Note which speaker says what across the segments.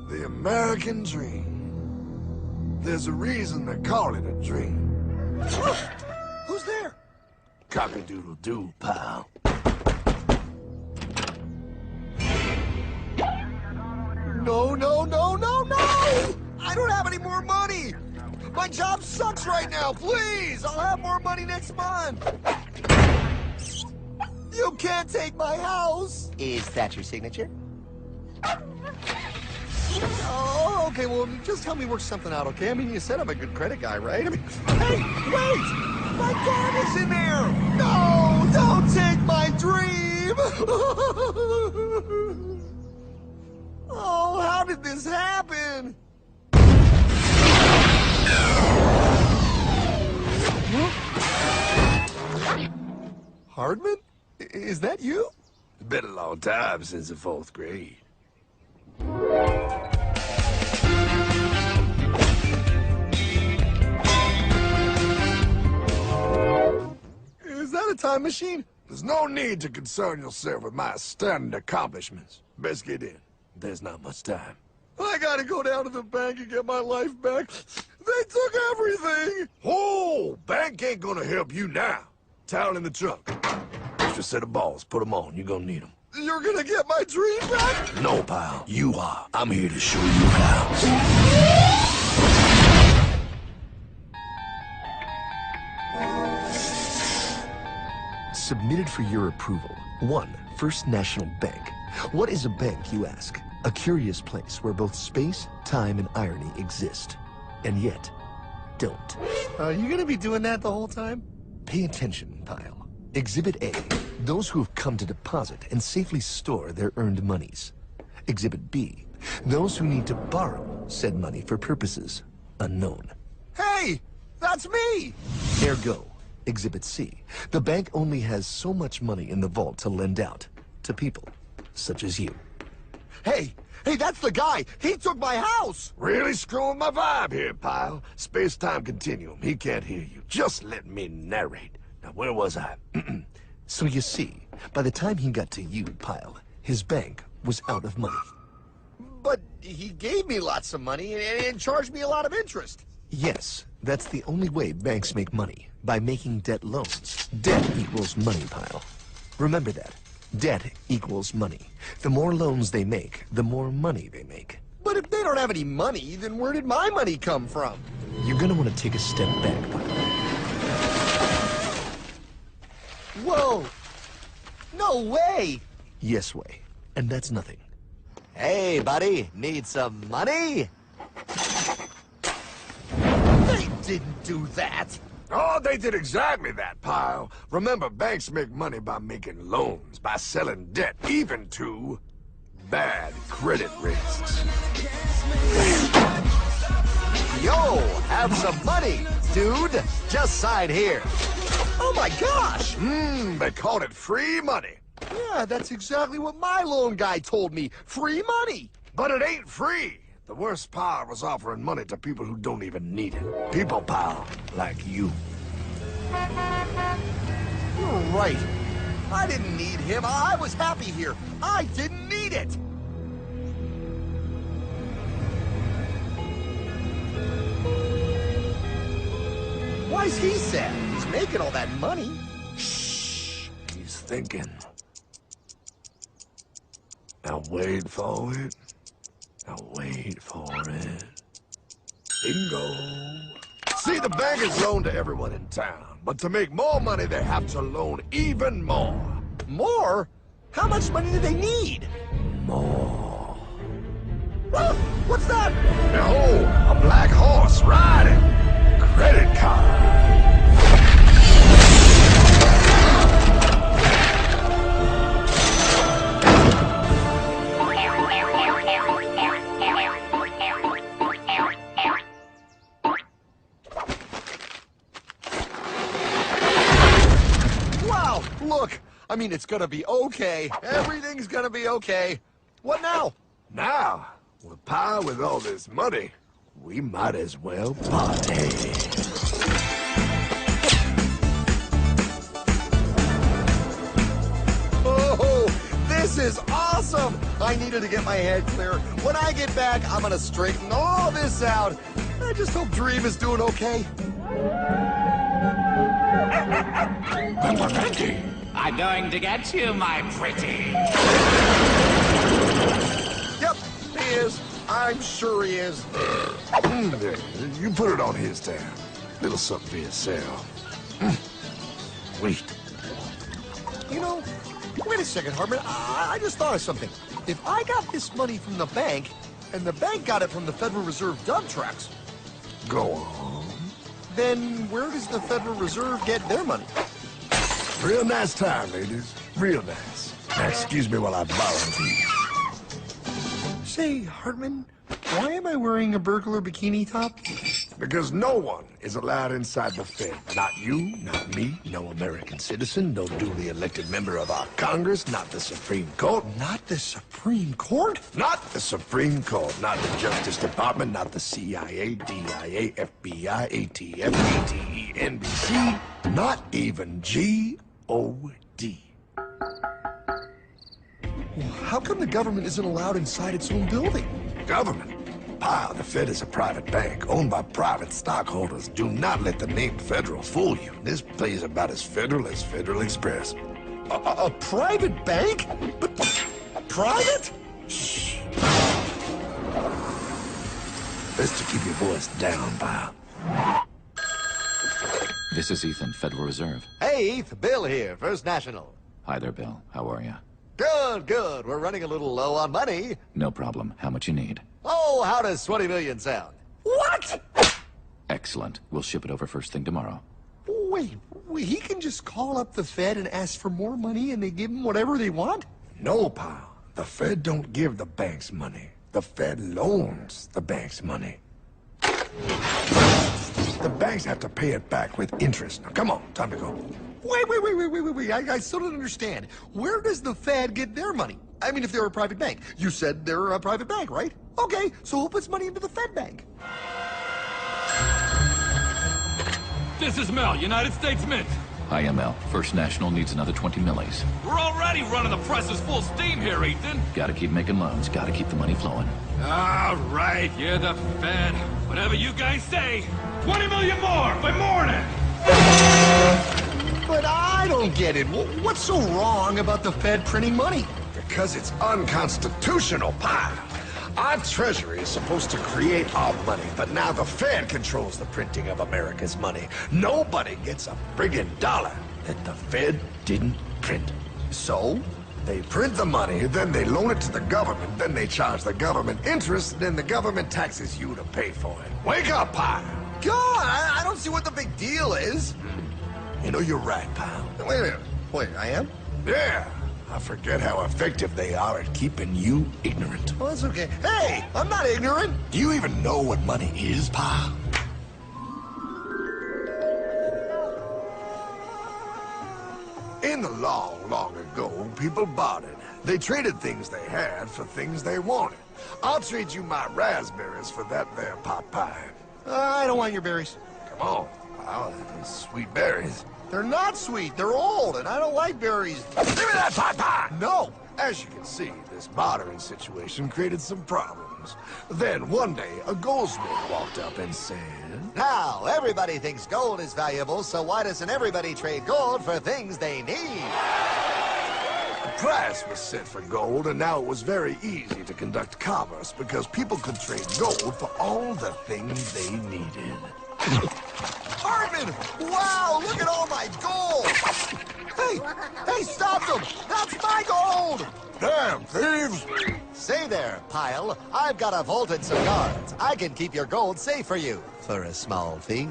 Speaker 1: The American dream. There's a reason they call it a dream.
Speaker 2: Who's there?
Speaker 1: Cock-a-doodle-doo, pal.
Speaker 2: No, no, no, no, no! I don't have any more money! My job sucks right now, please! I'll have more money next month! You can't take my house!
Speaker 3: Is that your signature?
Speaker 2: Oh, okay, well, just help me work something out, okay? I mean, you said I'm a good credit guy, right? I mean, hey, wait! My dog is in there! No, don't take my dream! Oh, how did this happen? Hardman? Is that you?
Speaker 1: It's been a long time since the 4th grade.
Speaker 2: Is that a time machine?
Speaker 1: There's no need to concern yourself with my stunning accomplishments. Best get in. There's not much time.
Speaker 2: I gotta go down to the bank and get my life back. They took everything!
Speaker 1: Oh, bank ain't gonna help you now. Towel in the trunk. Extra set of balls. Put them on. You're gonna need them.
Speaker 2: You're gonna get my dream back?
Speaker 1: No, pal. You are. I'm here to show you how.
Speaker 4: Submitted for your approval. 1. First National Bank. What is a bank, you ask? A curious place where both space, time, and irony exist. And yet, don't.
Speaker 2: Are you gonna be doing that the whole time?
Speaker 4: Pay attention, pile. Exhibit A. Those who have come to deposit and safely store their earned monies. Exhibit B. Those who need to borrow said money for purposes unknown.
Speaker 2: Hey! That's me!
Speaker 4: Ergo, Exhibit C. The bank only has so much money in the vault to lend out to people such as you.
Speaker 2: Hey! Hey, that's the guy! He took my house!
Speaker 1: Really screwing my vibe here, pal. Space-time continuum. He can't hear you. Just let me narrate. Now, where was I?
Speaker 4: So you see, by the time he got to you, Pile, his bank was out of money.
Speaker 2: But he gave me lots of money and charged me a lot of interest.
Speaker 4: Yes, that's the only way banks make money, by making debt loans. Debt equals money, Pile. Remember that. Debt equals money. The more loans they make, the more money they make.
Speaker 2: But if they don't have any money, then where did my money come from?
Speaker 4: You're gonna want to take a step back, Pile.
Speaker 2: Whoa! No way!
Speaker 4: Yes way. And that's nothing.
Speaker 3: Hey, buddy, need some money?
Speaker 2: They didn't do that!
Speaker 1: Oh, they did exactly that, pal. Remember, banks make money by making loans, by selling debt, even to bad credit risks.
Speaker 3: Yo, have some money, dude. Just sign here.
Speaker 2: Oh my gosh!
Speaker 1: They called it free money.
Speaker 2: Yeah, that's exactly what my loan guy told me. Free money!
Speaker 1: But it ain't free. The worst part was offering money to people who don't even need it. People, pal, like you.
Speaker 2: You're right. I didn't need him. I was happy here. I didn't need it. Why's he sad? He's making all that money.
Speaker 1: Shh. He's thinking. Now wait for it. Now wait for it. Bingo. See, the bankers loan to everyone in town, but to make more money, they have to loan even more.
Speaker 2: More? How much money do they need?
Speaker 1: More.
Speaker 2: Ah, what's that?
Speaker 1: Behold, a black horse riding. Credit card.
Speaker 2: mean, it's gonna be okay. Everything's gonna be okay. What now?
Speaker 1: Now, with power with all this money, we might as well party.
Speaker 2: Oh, this is awesome! I needed to get my head clear. When I get back, I'm gonna straighten all this out. I just hope Dream is doing okay.
Speaker 5: I'm going to get you, my pretty.
Speaker 2: Yep, he is. I'm sure he is.
Speaker 1: You put it on his tab. Little something for yourself. Wait.
Speaker 2: You know, wait a second, Hartman. I just thought of something. If I got this money from the bank, and the bank got it from the Federal Reserve dump trucks,
Speaker 1: Go on.
Speaker 2: then where does the Federal Reserve get their money?
Speaker 1: Real nice time, ladies. Real nice. Now, excuse me while I borrow these.
Speaker 2: Say, Hartman, why am I wearing a burglar bikini top?
Speaker 1: Because no one is allowed inside the Fed. Not you, not me, no American citizen, no duly elected member of our Congress, not the Supreme Court.
Speaker 2: Not the Supreme Court?
Speaker 1: Not the Supreme Court, not the Justice Department, not the CIA, DIA, FBI, ATF, ATE, NBC, not even G.O.D.
Speaker 2: How come the government isn't allowed inside its own building?
Speaker 1: Government. Pile, the Fed is a private bank owned by private stockholders. Do not let the name Federal fool you. This place is about as federal as Federal Express.
Speaker 2: A private bank? But private?
Speaker 1: Shh. Best to keep your voice down, pal.
Speaker 6: This is Ethan, Federal Reserve.
Speaker 3: Hey, Heath, Bill here, First National.
Speaker 6: Hi there, Bill. How are you?
Speaker 3: Good, good. We're running a little low on money.
Speaker 6: No problem. How much you need?
Speaker 3: Oh, how does 20 million sound?
Speaker 2: What?
Speaker 6: Excellent. We'll ship it over first thing tomorrow.
Speaker 2: Wait, he can just call up the Fed and ask for more money and they give him whatever they want?
Speaker 1: No, pal. The Fed don't give the banks money. The Fed loans the banks money. The banks have to pay it back with interest. Now, come on, time to go.
Speaker 2: Wait. I still don't understand. Where does the Fed get their money? I mean, if they're a private bank. You said they're a private bank, right? Okay, so who puts money into the Fed bank?
Speaker 7: This is Mel, United States Mint.
Speaker 6: Hi, ML. First National needs another 20 millis.
Speaker 7: We're already running the presses full steam here, Ethan.
Speaker 6: Gotta keep making loans. Gotta keep the money flowing.
Speaker 7: All right, you're the Fed. Whatever you guys say. 20 million more by morning.
Speaker 2: But I don't get it. What's so wrong about the Fed printing money?
Speaker 1: Because it's unconstitutional, pal. Our treasury is supposed to create our money, but now the Fed controls the printing of America's money. Nobody gets a friggin' dollar that the Fed didn't print. So, they print the money, then they loan it to the government, then they charge the government interest, then the government taxes you to pay for it. Wake up, pal!
Speaker 2: God, I don't see what the big deal is.
Speaker 1: You know, you're right, pal.
Speaker 2: Wait a minute. Wait, I am?
Speaker 1: Yeah, I forget how effective they are at keeping you ignorant.
Speaker 2: Well, that's okay. Hey, I'm not ignorant.
Speaker 1: Do you even know what money is, pal? In the long, long ago, people bartered. They traded things they had for things they wanted. I'll trade you my raspberries for that there pot pie.
Speaker 2: I don't want your berries.
Speaker 1: Come on, pal, these sweet berries.
Speaker 2: They're not sweet. They're old, and I don't like berries.
Speaker 1: Give me that pot pie!
Speaker 2: No.
Speaker 1: As you can see, this bartering situation created some problems. Then one day, a goldsmith walked up and said,
Speaker 3: Now, everybody thinks gold is valuable, so why doesn't everybody trade gold for things they need?
Speaker 1: a price was set for gold, and now it was very easy to conduct commerce because people could trade gold for all the things they needed.
Speaker 2: Hartman! Wow, look at all my gold! Hey, stop them! That's my gold!
Speaker 1: Damn thieves!
Speaker 3: Say there, Pile. I've got a vault and some guards. I can keep your gold safe for you. For a small fee.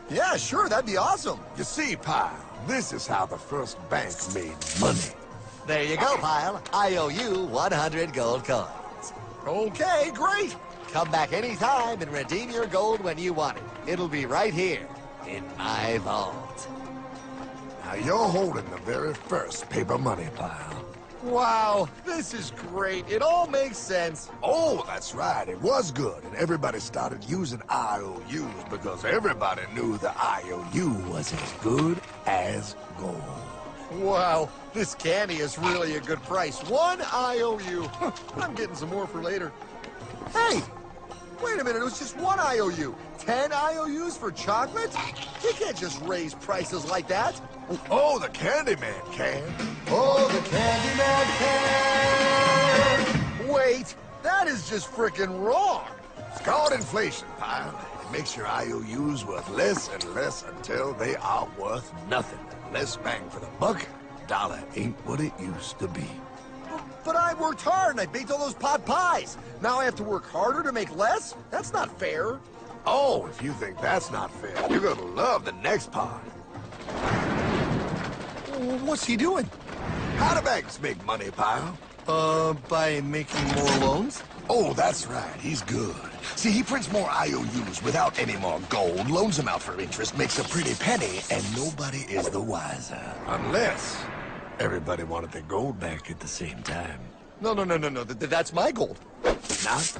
Speaker 2: Yeah, sure, that'd be awesome.
Speaker 1: You see, pal, this is how the first bank made money.
Speaker 3: There you go, Pile. I owe you 100 gold coins.
Speaker 2: Okay, great.
Speaker 3: Come back anytime and redeem your gold when you want it. It'll be right here in my vault.
Speaker 1: Now you're holding the very first paper money pile.
Speaker 2: Wow, this is great. It all makes sense.
Speaker 1: Oh, that's right. It was good, and everybody started using IOUs because everybody knew the IOU was as good as gold.
Speaker 2: Wow, this candy is really a good price. 1 IOU. I'm getting some more for later. Hey, wait a minute. It was just 1 IOU. 10 IOUs for chocolate? You can't just raise prices like that.
Speaker 1: Oh, the Candyman can.
Speaker 2: Oh, the Candyman can. Wait, that is just frickin' wrong.
Speaker 1: It's called inflation, pal. It makes your IOUs worth less and less until they are worth nothing. Less bang for the buck. Dollar ain't what it used to be.
Speaker 2: But I worked hard and I baked all those pot pies. Now I have to work harder to make less? That's not fair.
Speaker 1: Oh, if you think that's not fair, you're gonna love the next part.
Speaker 2: What's he doing?
Speaker 1: How do banks make money, pal?
Speaker 2: By making more loans?
Speaker 1: Oh, that's right. He's good. See, he prints more IOUs without any more gold, loans them out for interest, makes a pretty penny, and nobody is the wiser. Unless everybody wanted their gold back at the same time.
Speaker 2: No. That's my gold.
Speaker 1: Not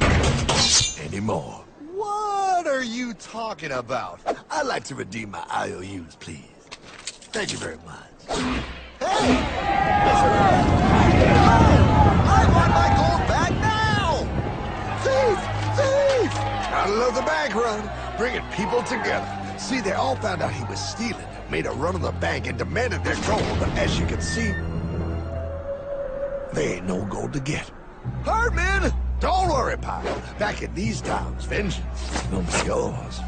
Speaker 1: anymore.
Speaker 2: What are you talking about?
Speaker 1: I'd like to redeem my IOUs, please. Thank you very much.
Speaker 2: Hey! I want my gold back now! Thief! Thief!
Speaker 1: I love the bank run, bringing people together. See, they all found out he was stealing, made a run on the bank, and demanded their gold. But as you can see, there ain't no gold to get. Hardman! Don't worry, pal. Back in these times, vengeance will be yours.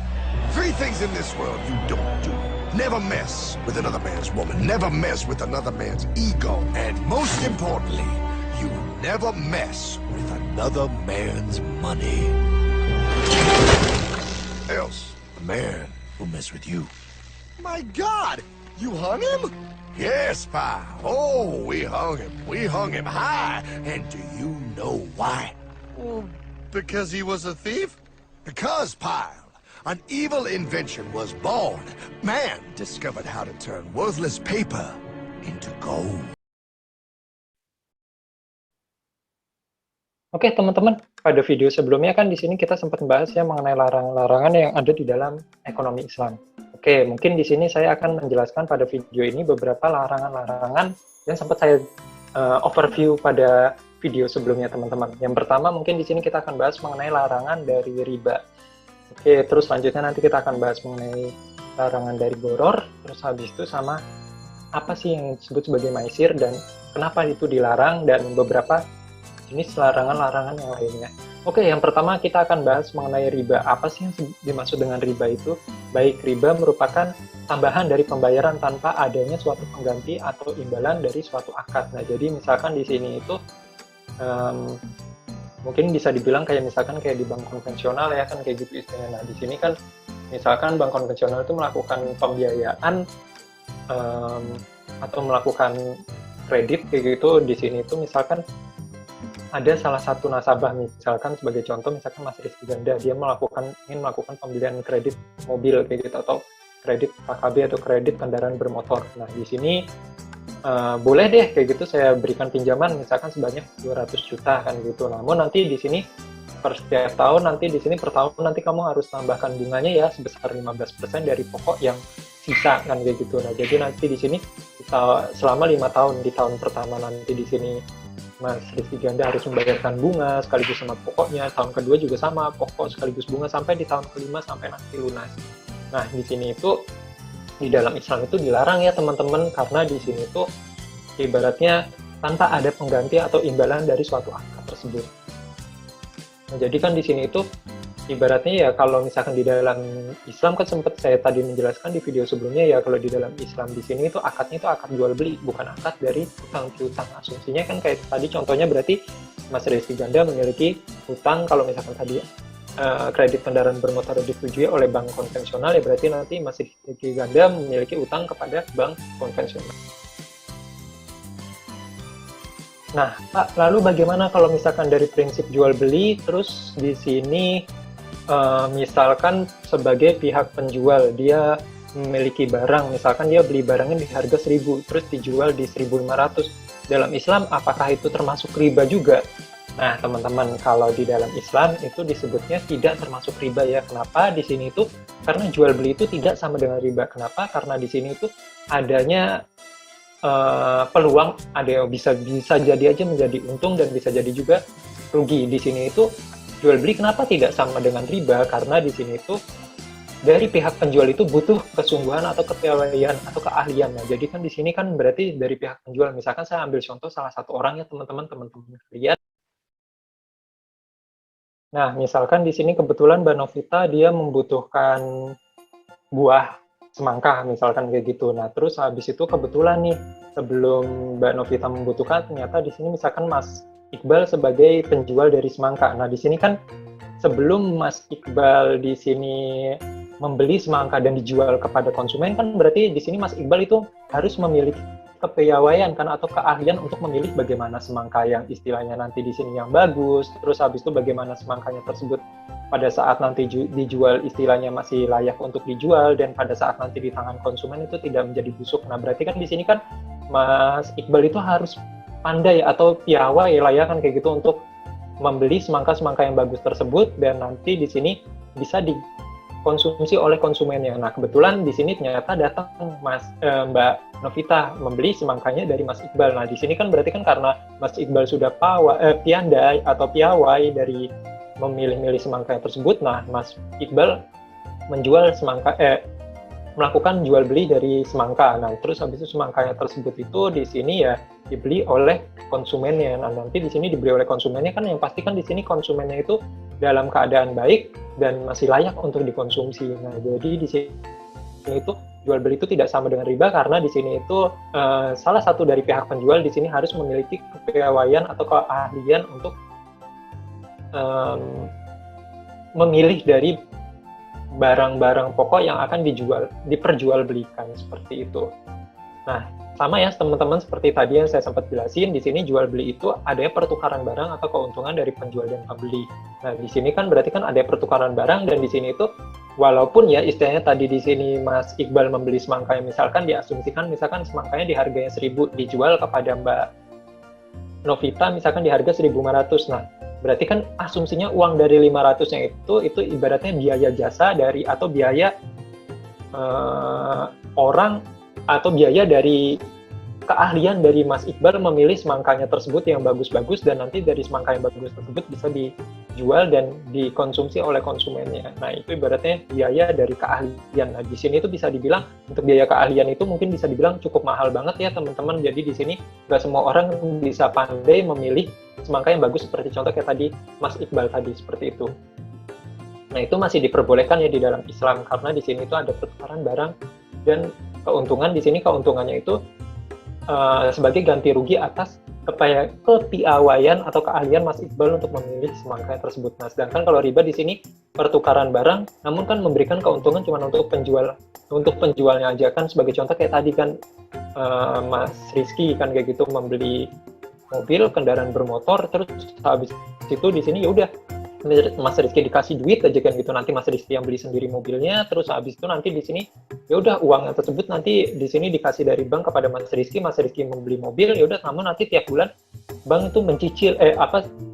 Speaker 1: 3 things in this world you don't do. Never mess with another man's woman. Never mess with another man's ego. And most importantly, you never mess with another man's money. Else, the man will mess with you.
Speaker 2: My God! You hung him?
Speaker 1: Yes, pal. Oh, we hung him. We hung him high. And do you know why?
Speaker 2: Well, because he was a thief?
Speaker 1: Because, pal, an evil invention was born. Man discovered how to turn worthless paper into gold.
Speaker 8: Oke, teman-teman, pada video sebelumnya kan di sini kita sempat membahas ya mengenai larangan-larangan yang ada di dalam ekonomi Islam. Oke, mungkin di sini saya akan menjelaskan pada video ini beberapa larangan-larangan yang sempat saya overview pada video sebelumnya, teman-teman. Yang pertama, mungkin di sini kita akan bahas mengenai larangan dari riba. Oke, terus selanjutnya nanti kita akan bahas mengenai larangan dari boror, terus habis itu sama apa sih yang disebut sebagai maisir dan kenapa itu dilarang dan beberapa jenis larangan-larangan yang lainnya. Oke, yang pertama kita akan bahas mengenai riba. Apa sih yang dimaksud dengan riba itu? Baik, riba merupakan tambahan dari pembayaran tanpa adanya suatu pengganti atau imbalan dari suatu akad. Nah, jadi misalkan di sini itu mungkin bisa dibilang kayak misalkan kayak di bank konvensional ya kan kayak gitu istilahnya. Nah, di sini kan misalkan bank konvensional itu melakukan pembiayaan atau melakukan kredit kayak gitu. Di sini itu misalkan ada salah satu nasabah, misalkan sebagai contoh misalkan Mas Rizky Ganda, dia ingin melakukan pembelian kredit mobil kayak gitu atau kredit KKB atau kredit kendaraan bermotor. Nah, di sini boleh deh kayak gitu saya berikan pinjaman misalkan sebanyak 200 juta kan gitu. Namun nanti di sini per setiap tahun nanti di sini per tahun nanti kamu harus tambahkan bunganya ya sebesar 15% dari pokok yang sisa kan kayak gitu. Nah, jadi nanti di sini selama 5 tahun, di tahun pertama nanti di sini Mas Rizky Ganda harus membayarkan bunga sekaligus sama pokoknya, tahun kedua juga sama pokok sekaligus bunga sampai di tahun kelima sampai nanti lunas. Nah, di sini itu di dalam Islam itu dilarang ya teman-teman, karena di sini itu ibaratnya tanpa ada pengganti atau imbalan dari suatu akad tersebut. Nah, jadi kan di sini itu ibaratnya ya kalau misalkan di dalam Islam kan sempat saya tadi menjelaskan di video sebelumnya ya, kalau di dalam Islam di sini itu akadnya itu akad jual beli, bukan akad dari hutang piutang. Asumsinya kan kayak tadi contohnya berarti Mas Rizky Ganda memiliki hutang, kalau misalkan tadi kredit kendaraan bermotor disetujui oleh bank konvensional ya berarti nanti Mas Rizky Ganda memiliki utang kepada bank konvensional. Nah, Pak, lalu bagaimana kalau misalkan dari prinsip jual beli, terus di sini misalkan sebagai pihak penjual dia memiliki barang, misalkan dia beli barangnya di harga 1.000, terus dijual di 1.500. Dalam Islam, apakah itu termasuk riba juga? Nah, teman-teman, kalau di dalam Islam itu disebutnya tidak termasuk riba ya. Kenapa? Di sini itu karena jual beli itu tidak sama dengan riba. Kenapa? Karena di sini itu adanya peluang, ada yang bisa jadi aja menjadi untung dan bisa jadi juga rugi. Di sini itu jual beli kenapa tidak sama dengan riba? Karena di sini itu dari pihak penjual itu butuh kesungguhan atau kepiawaian atau keahlian. Nah, jadi kan di sini kan berarti dari pihak penjual, misalkan saya ambil contoh salah satu orang ya teman-teman lihat. Nah, misalkan di sini kebetulan Mbak Novita dia membutuhkan buah semangka, misalkan kayak gitu. Nah, terus habis itu kebetulan nih, sebelum Mbak Novita membutuhkan, ternyata di sini misalkan Mas Iqbal sebagai penjual dari semangka. Nah, di sini kan sebelum Mas Iqbal di sini membeli semangka dan dijual kepada konsumen, kan berarti di sini Mas Iqbal itu harus memiliki kepiawaian kan atau keahlian untuk memilih bagaimana semangka yang istilahnya nanti di sini yang bagus, terus habis itu bagaimana semangkanya tersebut pada saat nanti dijual istilahnya masih layak untuk dijual, dan pada saat nanti di tangan konsumen itu tidak menjadi busuk. Nah, berarti kan di sini kan Mas Iqbal itu harus pandai atau piawai lah ya kan kayak gitu untuk membeli semangka-semangka yang bagus tersebut dan nanti di sini bisa dikonsumsi oleh konsumennya. Nah, kebetulan di sini ternyata datang Mbak Novita membeli semangkanya dari Mas Iqbal. Nah, di sini kan berarti kan karena Mas Iqbal sudah piandai atau piawai dari memilih-milih semangka tersebut. Nah, Mas Iqbal menjual semangka melakukan jual beli dari semangka. Nah, terus habis itu semangkanya tersebut itu di sini ya dibeli oleh konsumennya. Nah, nanti di sini dibeli oleh konsumennya kan yang pasti kan di sini konsumennya itu dalam keadaan baik dan masih layak untuk dikonsumsi. Nah, jadi di sini itu jual beli itu tidak sama dengan riba karena di sini itu salah satu dari pihak penjual di sini harus memiliki kepiawaian atau keahlian untuk memilih dari barang-barang pokok yang akan diperjualbelikan seperti itu. Nah, sama ya teman-teman seperti tadi yang saya sempat jelasin, di sini jual beli itu adanya pertukaran barang atau keuntungan dari penjual dan pembeli. Nah, di sini kan berarti kan ada pertukaran barang dan di sini itu walaupun ya istilahnya tadi di sini Mas Iqbal membeli semangka yang misalkan diasumsikan misalkan semangkanya di harganya 1.000 dijual kepada Mbak Novita misalkan di harga 1.500. Nah, berarti kan asumsinya uang dari 500-nya itu ibaratnya biaya jasa dari atau biaya orang atau biaya dari keahlian dari Mas Iqbal memilih semangkanya tersebut yang bagus-bagus dan nanti dari semangka yang bagus tersebut bisa dijual dan dikonsumsi oleh konsumennya. Nah, itu ibaratnya biaya dari keahlian. Nah, di sini itu bisa dibilang untuk biaya keahlian itu mungkin bisa dibilang cukup mahal banget ya teman-teman. Jadi di sini nggak semua orang bisa pandai memilih semangka yang bagus seperti contoh kayak tadi Mas Iqbal tadi seperti itu. Nah, itu masih diperbolehkan ya di dalam Islam karena di sini itu ada pertukaran barang dan keuntungan. Di sini keuntungannya itu sebagai ganti rugi atas kepiawaian atau keahlian Mas Iqbal untuk memilih semangka tersebut. Nah, sedangkan kalau riba di sini pertukaran barang, namun kan memberikan keuntungan cuma untuk penjualnya aja kan. Sebagai contoh kayak tadi kan Mas Rizky kan kayak gitu membeli mobil, kendaraan bermotor, terus habis itu di sini ya udah Mas Rizky dikasih duit aja kan gitu, nanti Mas Rizky yang beli sendiri mobilnya, terus habis itu nanti di sini ya udah uangnya tersebut nanti di sini dikasih dari bank kepada Mas Rizky membeli mobil, ya udah namun nanti tiap bulan bank itu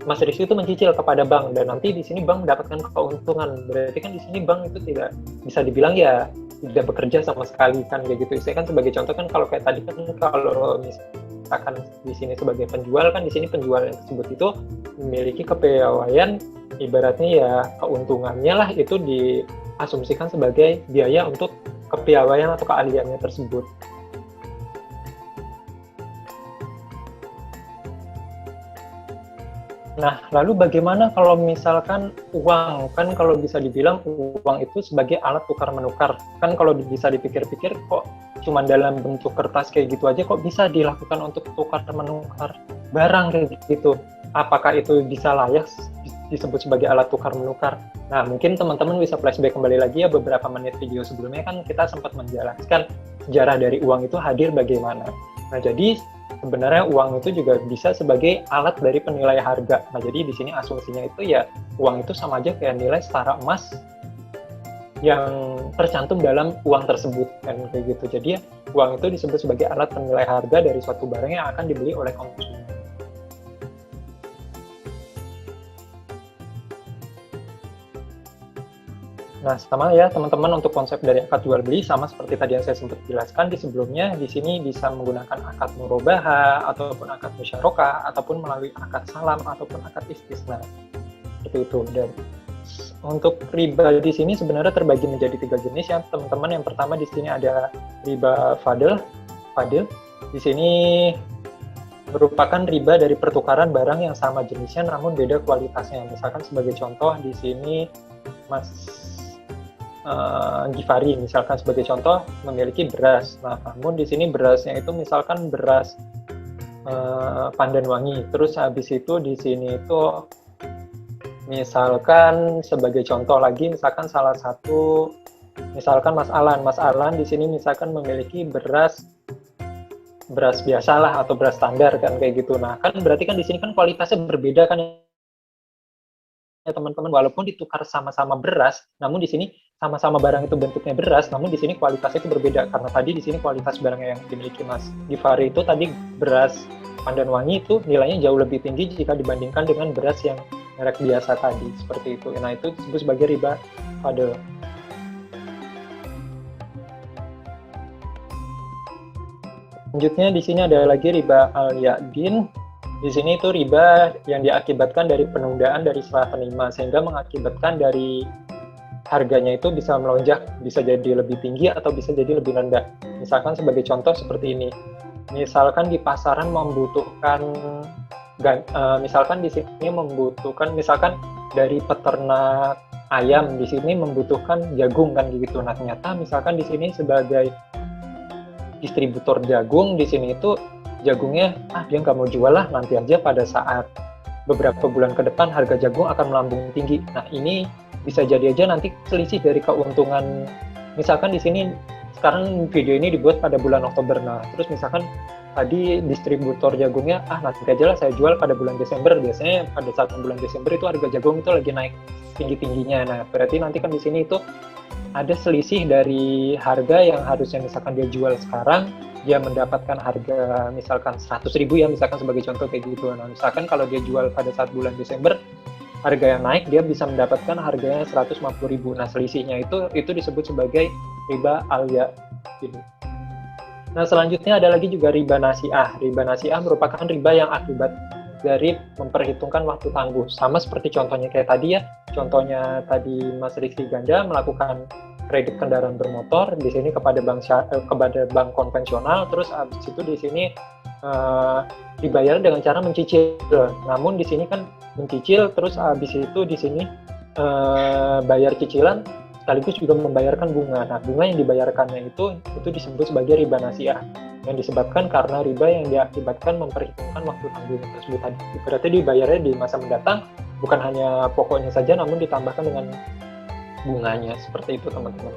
Speaker 8: Mas Rizky itu mencicil kepada bank dan nanti di sini bank mendapatkan keuntungan. Berarti kan di sini bank itu tidak bisa dibilang ya tidak bekerja sama sekali kan kayak gitu. Saya kan sebagai contoh kan kalau kayak tadi kan kalau misalkan di sini sebagai penjual kan di sini penjual yang tersebut itu memiliki kepiawaian, ibaratnya ya keuntungannya lah itu diasumsikan sebagai biaya untuk kepiawaian atau keahliannya tersebut. Nah, lalu bagaimana kalau misalkan uang? Kan kalau bisa dibilang uang itu sebagai alat tukar-menukar. Kan kalau bisa dipikir-pikir kok cuma dalam bentuk kertas kayak gitu aja kok bisa dilakukan untuk tukar-menukar barang kayak gitu. Apakah itu bisa layak disebut sebagai alat tukar-menukar? Nah, mungkin teman-teman bisa flashback kembali lagi ya beberapa menit video sebelumnya kan kita sempat menjelaskan sejarah dari uang itu hadir bagaimana. Nah, jadi sebenarnya uang itu juga bisa sebagai alat dari penilai harga. Nah, jadi di sini asumsinya itu ya uang itu sama aja kayak nilai setara emas yang tercantum dalam uang tersebut kan kayak gitu. Jadi uang itu disebut sebagai alat penilai harga dari suatu barang yang akan dibeli oleh konsumen. Nah, sama ya teman-teman, untuk konsep dari akad jual beli sama seperti tadi yang saya sempat jelaskan di sebelumnya. Di sini bisa menggunakan akad murobaha ataupun akad musyarakah ataupun melalui akad salam ataupun akad istisna. Seperti itu. Dan untuk riba di sini sebenarnya terbagi menjadi 3 jenis ya teman-teman. Yang pertama di sini ada riba fadil. Di sini merupakan riba dari pertukaran barang yang sama jenisnya namun beda kualitasnya. Misalkan sebagai contoh di sini Mas Gifari misalkan sebagai contoh memiliki beras. Nah, namun di sini berasnya itu misalkan beras pandan wangi. Terus habis itu di sini itu misalkan sebagai contoh lagi misalkan salah satu misalkan Mas Alan di sini misalkan memiliki beras biasalah atau beras standar kan kayak gitu. Nah, kan berarti kan di sini kan kualitasnya berbeda kan ya teman-teman, walaupun ditukar sama-sama beras, namun di sini sama-sama barang itu bentuknya beras, namun di sini kualitasnya itu berbeda karena tadi di sini kualitas barang yang dimiliki Mas Gifari itu tadi beras pandan wangi itu nilainya jauh lebih tinggi jika dibandingkan dengan beras yang merek biasa tadi, seperti itu. Nah, itu disebut sebagai riba fadl. Selanjutnya di sini ada lagi riba al-ya'din. Di sini itu riba yang diakibatkan dari penundaan dari serah terima sehingga mengakibatkan dari harganya itu bisa melonjak, bisa jadi lebih tinggi atau bisa jadi lebih rendah. Misalkan sebagai contoh seperti ini. Misalkan di pasaran membutuhkan misalkan di sini membutuhkan misalkan dari peternak ayam di sini membutuhkan jagung kan gitu. Nah, ternyata misalkan di sini sebagai distributor jagung di sini itu jagungnya dia nggak mau jual lah, nanti aja pada saat beberapa bulan ke depan harga jagung akan melambung tinggi. Nah, ini bisa jadi aja nanti selisih dari keuntungan. Misalkan di sini sekarang video ini dibuat pada bulan Oktober. Nah, terus misalkan tadi distributor jagungnya nanti aja lah saya jual pada bulan Desember. Biasanya pada saat bulan Desember itu harga jagung itu lagi naik tinggi-tingginya. Nah, berarti nanti kan di sini itu ada selisih dari harga yang harusnya misalkan dia jual sekarang, dia mendapatkan harga misalkan 100.000 ya, misalkan sebagai contoh kayak gitu. Nah, misalkan kalau dia jual pada saat bulan Desember, harga yang naik, dia bisa mendapatkan harganya 150.000. Nah, selisihnya itu disebut sebagai riba al-ya'din. Nah, selanjutnya ada lagi juga riba nasi'ah. Riba nasi'ah merupakan riba yang akibat dari memperhitungkan waktu tangguh. Sama seperti contohnya kayak tadi ya. Contohnya tadi Mas Rizky Ganda melakukan kredit kendaraan bermotor di sini kepada bank konvensional, terus habis itu di sini dibayar dengan cara mencicil. Namun di sini kan mencicil terus habis itu di sini bayar cicilan sekaligus juga membayarkan bunga. Nah, bunga yang dibayarkannya itu disebut sebagai riba nasi'ah yang disebabkan karena riba yang diakibatkan memperhitungkan waktu tangguh tersebut tadi. Berarti dibayarnya di masa mendatang, bukan hanya pokoknya saja namun ditambahkan dengan bunganya, seperti itu teman-teman.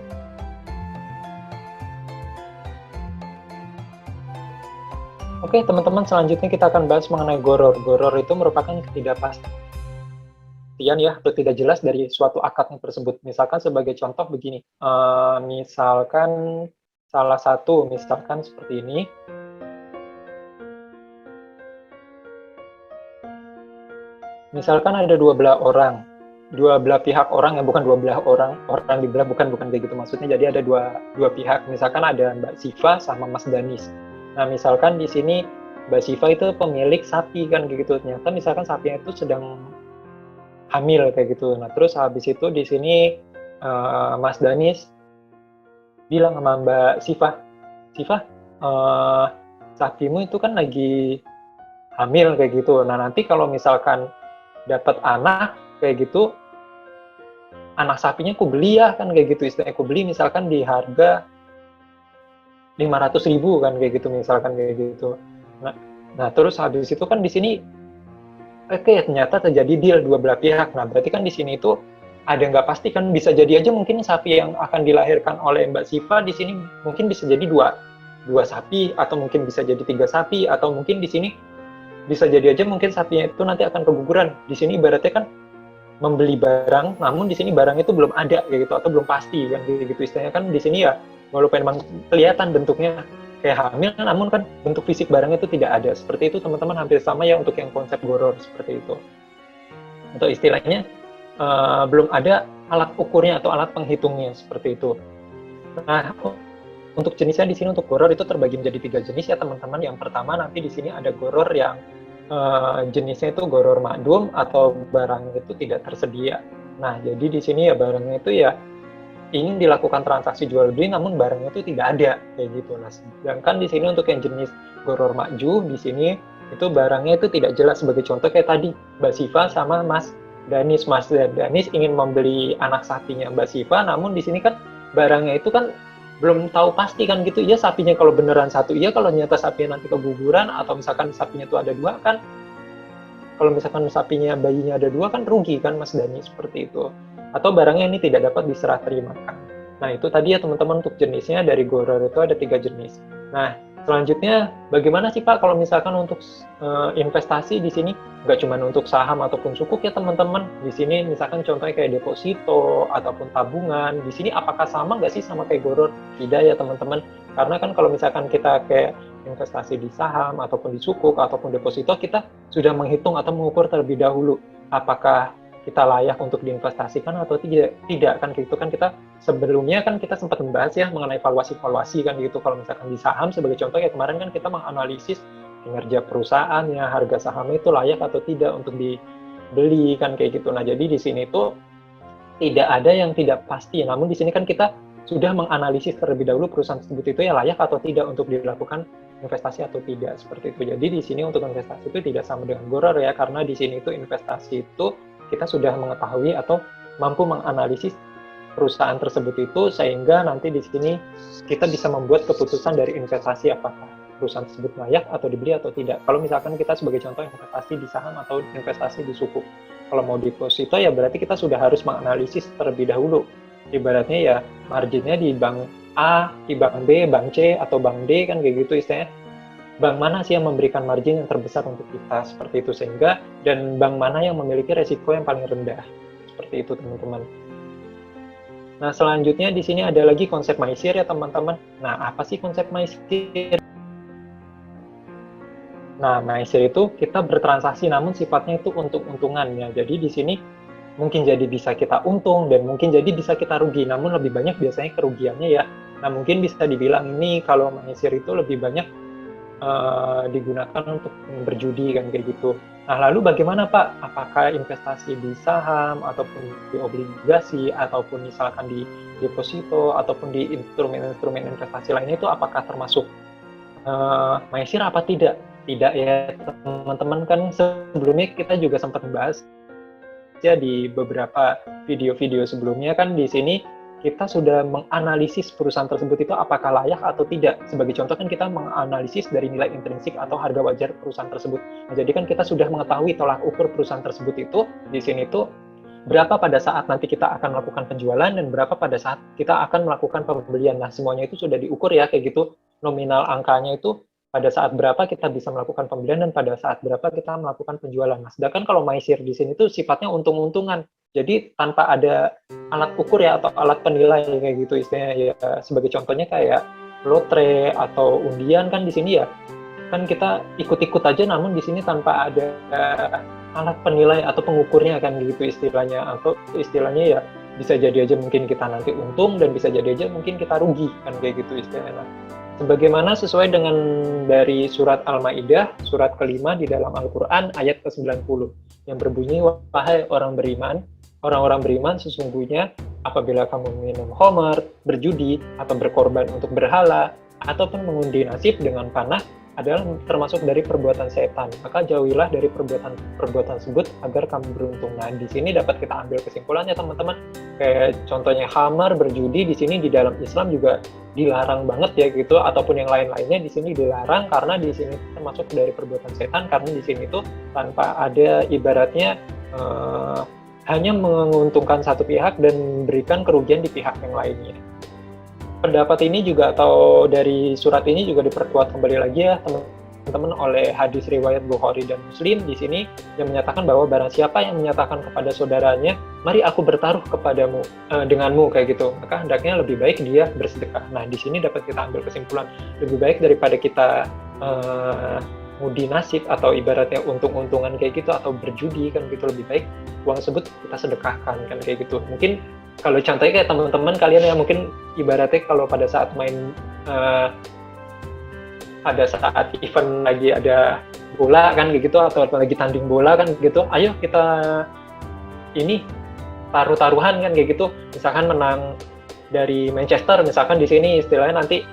Speaker 8: Oke teman-teman, selanjutnya kita akan bahas mengenai goror. Goror itu merupakan ketidakpastian ya, atau tidak jelas dari suatu akad tersebut. Misalkan sebagai contoh begini, misalkan salah satu, misalkan seperti ini. Misalkan ada dua belah pihak orang, ya bukan dua belah orang dibelah, bukan kayak gitu maksudnya. Jadi ada dua pihak. Misalkan ada Mbak Siva sama Mas Danis. Nah, misalkan di sini Mbak Siva itu pemilik sapi kan kayak gitu. Ternyata misalkan sapinya itu sedang hamil kayak gitu. Nah, terus habis itu di sini Mas Danis bilang sama Mbak Siva, sapimu itu kan lagi hamil kayak gitu. Nah, nanti kalau misalkan dapat anak kayak gitu, anak sapinya aku beli ya kan kayak gitu, istilahnya aku beli misalkan di harga 500.000 kan kayak gitu, misalkan kayak gitu. Nah terus habis itu kan di sini ternyata terjadi deal dua belah pihak. Nah, berarti kan di sini itu ada nggak pasti kan, bisa jadi aja mungkin sapi yang akan dilahirkan oleh Mbak Siva di sini mungkin bisa jadi dua sapi, atau mungkin bisa jadi 3 sapi, atau mungkin di sini bisa jadi aja mungkin sapinya itu nanti akan keguguran. Di sini ibaratnya kan membeli barang, namun di sini barang itu belum ada kayak gitu atau belum pasti kan kayak gitu istilahnya kan di sini ya walaupun memang kelihatan bentuknya kayak hamil, namun kan bentuk fisik barang itu tidak ada. Seperti itu teman-teman, hampir sama ya untuk yang konsep goror seperti itu. Atau istilahnya belum ada alat ukurnya atau alat penghitungnya seperti itu. Nah, untuk jenisnya di sini untuk goror itu terbagi menjadi 3 jenis ya teman-teman. Yang pertama nanti di sini ada goror yang jenisnya itu goror makdum atau barang itu tidak tersedia. Nah, jadi di sini ya barangnya itu ya ingin dilakukan transaksi jual beli namun barangnya itu tidak ada kayak gitu. Nah, sedangkan di sini untuk yang jenis goror makjuh di sini itu barangnya itu tidak jelas. Sebagai contoh kayak tadi Mbak Siva sama Mas Danis. Mas Danis ingin membeli anak sapinya Mbak Siva, namun di sini kan barangnya itu kan belum tahu pasti kan gitu. Iya sapinya kalau beneran satu, iya kalau nyata sapinya nanti keguguran atau misalkan sapinya itu ada 2 kan. Kalau misalkan sapinya bayinya ada 2 kan rugi kan Mas Dani seperti itu. Atau barangnya ini tidak dapat diserah terimakan. Nah itu tadi ya teman-teman untuk jenisnya dari goror itu ada 3 jenis. Nah selanjutnya bagaimana sih Pak kalau misalkan untuk investasi di sini nggak cuma untuk saham ataupun sukuk ya teman-teman. Di sini misalkan contohnya kayak deposito ataupun tabungan. Di sini apakah sama nggak sih sama kayak goror? Tidak ya teman-teman. Karena kan kalau misalkan kita kayak investasi di saham ataupun di sukuk ataupun deposito, kita sudah menghitung atau mengukur terlebih dahulu apakah kita layak untuk diinvestasikan atau tidak kan gitu kan. Kita sebelumnya kan kita sempat membahas ya mengenai valuasi kan gitu. Kalau misalkan di saham sebagai contoh ya kemarin kan kita menganalisis kinerja perusahaannya, harga sahamnya itu layak atau tidak untuk dibeli kan kayak gitu. Nah jadi di sini tuh tidak ada yang tidak pasti, namun di sini kan kita sudah menganalisis terlebih dahulu perusahaan tersebut itu ya layak atau tidak untuk dilakukan investasi atau tidak seperti itu. Jadi di sini untuk investasi itu tidak sama dengan goror ya, karena di sini itu investasi itu kita sudah mengetahui atau mampu menganalisis perusahaan tersebut itu sehingga nanti di sini kita bisa membuat keputusan dari investasi apakah perusahaan tersebut layak atau dibeli atau tidak. Kalau misalkan kita sebagai contoh investasi di saham atau investasi di sukuk, kalau mau deposito ya berarti kita sudah harus menganalisis terlebih dahulu. Ibaratnya ya marginnya di bank A, di bank B, bank C atau bank D kan kayak gitu istilahnya. Bank mana sih yang memberikan margin yang terbesar untuk kita seperti itu sehingga, dan bank mana yang memiliki resiko yang paling rendah seperti itu teman-teman. Nah selanjutnya di sini ada lagi konsep maisir ya teman-teman. Nah apa sih konsep maisir? Nah maisir itu kita bertransaksi namun sifatnya itu untung-untungan ya. Jadi di sini mungkin jadi bisa kita untung dan mungkin jadi bisa kita rugi, namun lebih banyak biasanya kerugiannya ya. Nah mungkin bisa dibilang ini kalau maisir itu lebih banyak digunakan untuk berjudi kan kayak gitu. Nah lalu bagaimana Pak? Apakah investasi di saham ataupun di obligasi ataupun misalkan di deposito ataupun di instrumen-instrumen investasi lainnya itu apakah termasuk maisir apa tidak? Tidak ya teman-teman, kan sebelumnya kita juga sempat membahas ya di beberapa video-video sebelumnya kan di sini kita sudah menganalisis perusahaan tersebut itu apakah layak atau tidak. Sebagai contoh kan kita menganalisis dari nilai intrinsik atau harga wajar perusahaan tersebut. Nah, jadi kan kita sudah mengetahui tolak ukur perusahaan tersebut itu di sini tuh berapa pada saat nanti kita akan melakukan penjualan dan berapa pada saat kita akan melakukan pembelian. Nah, semuanya itu sudah diukur ya kayak gitu. Nominal angkanya itu pada saat berapa kita bisa melakukan pembelian dan pada saat berapa kita melakukan penjualan. Nah, sedangkan kalau maisir di sini tuh sifatnya untung-untungan. Jadi tanpa ada alat ukur ya atau alat penilai kayak gitu istilahnya ya. Sebagai contohnya kayak lotre atau undian kan di sini ya. Kan kita ikut-ikut aja namun di sini tanpa ada alat penilai atau pengukurnya kan gitu istilahnya. Atau istilahnya ya bisa jadi aja mungkin kita nanti untung dan bisa jadi aja mungkin kita rugi kan kayak gitu istilahnya. Nah, sebagaimana sesuai dengan dari surat Al-Maidah, surat ke-5 di dalam Al-Quran ayat ke-90 yang berbunyi, wahai orang-orang beriman sesungguhnya apabila kamu minum khamar, berjudi, atau berkorban untuk berhala, ataupun mengundi nasib dengan panah adalah termasuk dari perbuatan setan, maka jauhilah dari perbuatan tersebut agar kamu beruntung. Nah, di sini dapat kita ambil kesimpulannya teman-teman. Kayak contohnya khamar, berjudi di sini di dalam Islam juga dilarang banget ya gitu, ataupun yang lain-lainnya di sini dilarang karena di sini termasuk dari perbuatan setan, karena di sini tuh tanpa ada ibaratnya hanya menguntungkan satu pihak dan memberikan kerugian di pihak yang lainnya. Pendapat ini juga atau dari surat ini juga diperkuat kembali lagi ya teman-teman oleh hadis riwayat Bukhari dan Muslim di sini yang menyatakan bahwa barang siapa yang menyatakan kepada saudaranya, mari aku bertaruh kepadamu denganmu kayak gitu, maka hendaknya lebih baik dia bersedekah. Nah di sini dapat kita ambil kesimpulan lebih baik daripada kita ngudi nasib atau ibaratnya untung-untungan kayak gitu atau berjudi kan gitu, lebih baik uang tersebut kita sedekahkan kan kayak gitu. Mungkin kalau contohnya kayak teman-teman kalian ya mungkin ibaratnya kalau pada saat main pada saat event lagi ada bola kan kayak gitu atau lagi tanding bola kan gitu, ayo kita ini taruhan kan kayak gitu, misalkan menang dari Manchester misalkan di sini istilahnya nanti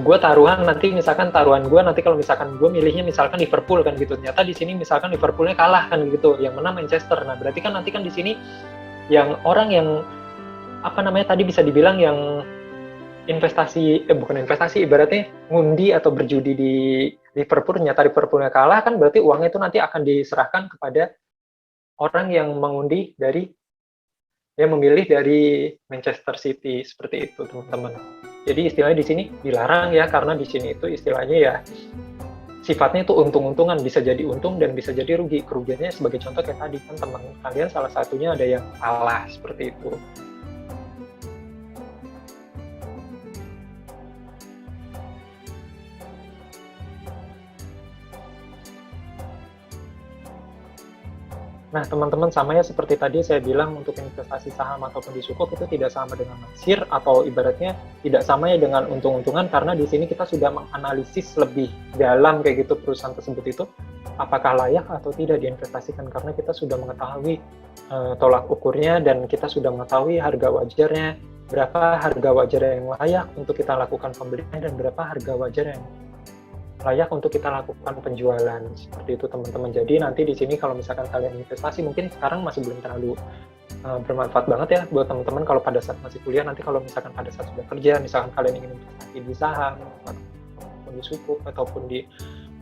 Speaker 8: gue taruhan nanti misalkan taruhan gue nanti kalau misalkan gue milihnya misalkan Liverpool kan gitu, ternyata di sini misalkan Liverpoolnya kalah kan gitu, yang menang Manchester. Nah berarti kan nanti kan di sini yang orang yang apa namanya tadi bisa dibilang yang bukan investasi, ibaratnya ngundi atau berjudi di Liverpool, ternyata Liverpoolnya kalah kan berarti uangnya itu nanti akan diserahkan kepada orang yang mengundi dari yang memilih dari Manchester City, seperti itu teman-teman. Jadi istilahnya di sini dilarang ya, karena di sini itu istilahnya ya sifatnya itu untung-untungan, bisa jadi untung dan bisa jadi rugi. Kerugiannya sebagai contoh kayak tadi kan teman kalian salah satunya ada yang kalah seperti itu. Nah, teman-teman, sama ya seperti tadi saya bilang untuk investasi saham ataupun di sukuk itu tidak sama dengan maisir atau ibaratnya tidak sama ya dengan untung-untungan, karena di sini kita sudah menganalisis lebih dalam kayak gitu perusahaan tersebut itu apakah layak atau tidak diinvestasikan, karena kita sudah mengetahui tolak ukurnya dan kita sudah mengetahui harga wajarnya, berapa harga wajar yang layak untuk kita lakukan pembelian dan berapa harga wajar yang layak untuk kita lakukan penjualan, seperti itu teman-teman. Jadi nanti di sini kalau misalkan kalian investasi mungkin sekarang masih belum terlalu bermanfaat banget ya buat teman-teman kalau pada saat masih kuliah. Nanti kalau misalkan pada saat sudah kerja, misalkan kalian ingin investasi di saham ataupun di sukuk ataupun di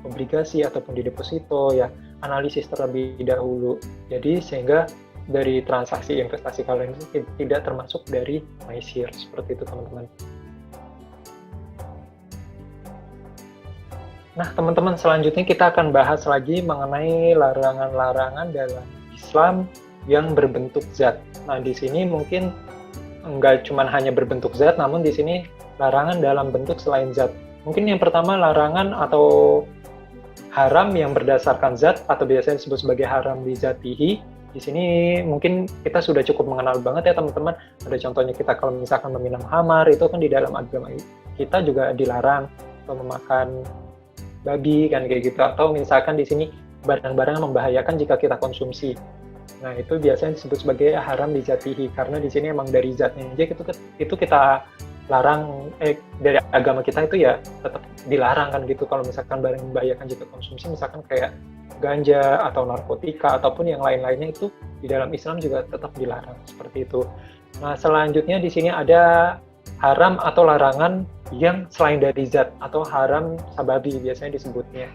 Speaker 8: obligasi ataupun di deposito ya, analisis terlebih dahulu. Jadi sehingga dari transaksi investasi kalian itu tidak termasuk dari maisir, seperti itu teman-teman. Nah, teman-teman, selanjutnya kita akan bahas lagi mengenai larangan-larangan dalam Islam yang berbentuk zat. Nah, di sini mungkin nggak cuma hanya berbentuk zat, namun di sini larangan dalam bentuk selain zat. Mungkin yang pertama larangan atau haram yang berdasarkan zat atau biasanya disebut sebagai haram li zatihi. Di sini mungkin kita sudah cukup mengenal banget ya teman-teman. Ada contohnya kita kalau misalkan meminum khamar, itu kan di dalam agama kita juga dilarang, atau memakan babi kan kayak gitu, atau misalkan di sini barang-barang yang membahayakan jika kita konsumsi. Nah, itu biasanya disebut sebagai haram li zatihi, karena di sini emang dari zatnya aja itu kita larang, dari agama kita itu ya tetap dilarang kan gitu. Kalau misalkan barang yang membahayakan jika konsumsi, misalkan kayak ganja atau narkotika ataupun yang lain-lainnya, itu di dalam Islam juga tetap dilarang, seperti itu. Nah, selanjutnya di sini ada haram atau larangan yang selain dari zat atau haram sababi biasanya disebutnya.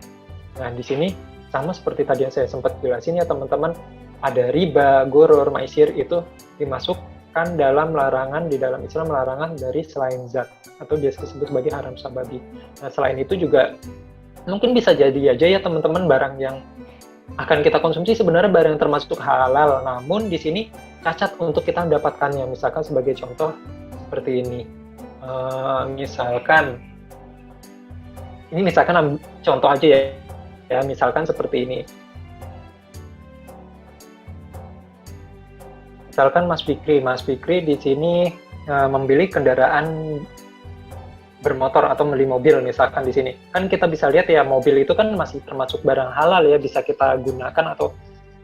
Speaker 8: Nah, di sini sama seperti tadi yang saya sempat jelasin ya teman-teman, ada riba, goror, maisir, itu dimasukkan dalam larangan di dalam Islam, larangan dari selain zat atau biasa disebut sebagai haram sababi. Nah, selain itu juga mungkin bisa jadi aja ya teman-teman barang yang akan kita konsumsi sebenarnya barang yang termasuk halal, namun di sini cacat untuk kita mendapatkannya. Misalkan sebagai contoh seperti ini. Misalkan contoh aja ya, misalkan seperti ini. Misalkan Mas Fikri di sini membeli kendaraan bermotor atau beli mobil, misalkan di sini. Kan kita bisa lihat ya, mobil itu kan masih termasuk barang halal ya, bisa kita gunakan atau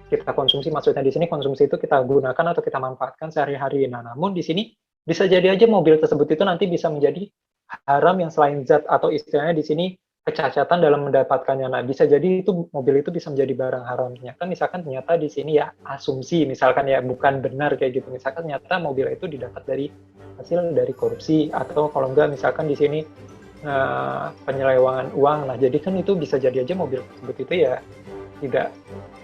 Speaker 8: kita konsumsi. Maksudnya di sini konsumsi itu kita gunakan atau kita manfaatkan sehari-hari. Nah, namun di sini bisa jadi aja mobil tersebut itu nanti bisa menjadi haram yang selain zat, atau istilahnya di sini kecacatan dalam mendapatkannya. Nah, bisa jadi itu mobil itu bisa menjadi barang haram. Ternyata di sini ya asumsi, misalkan ya bukan benar kayak gitu. Misalkan ternyata mobil itu didapat dari hasil dari korupsi, atau kalau enggak misalkan di sini penyelewangan uang. Nah, jadi kan itu bisa jadi aja mobil tersebut itu ya tidak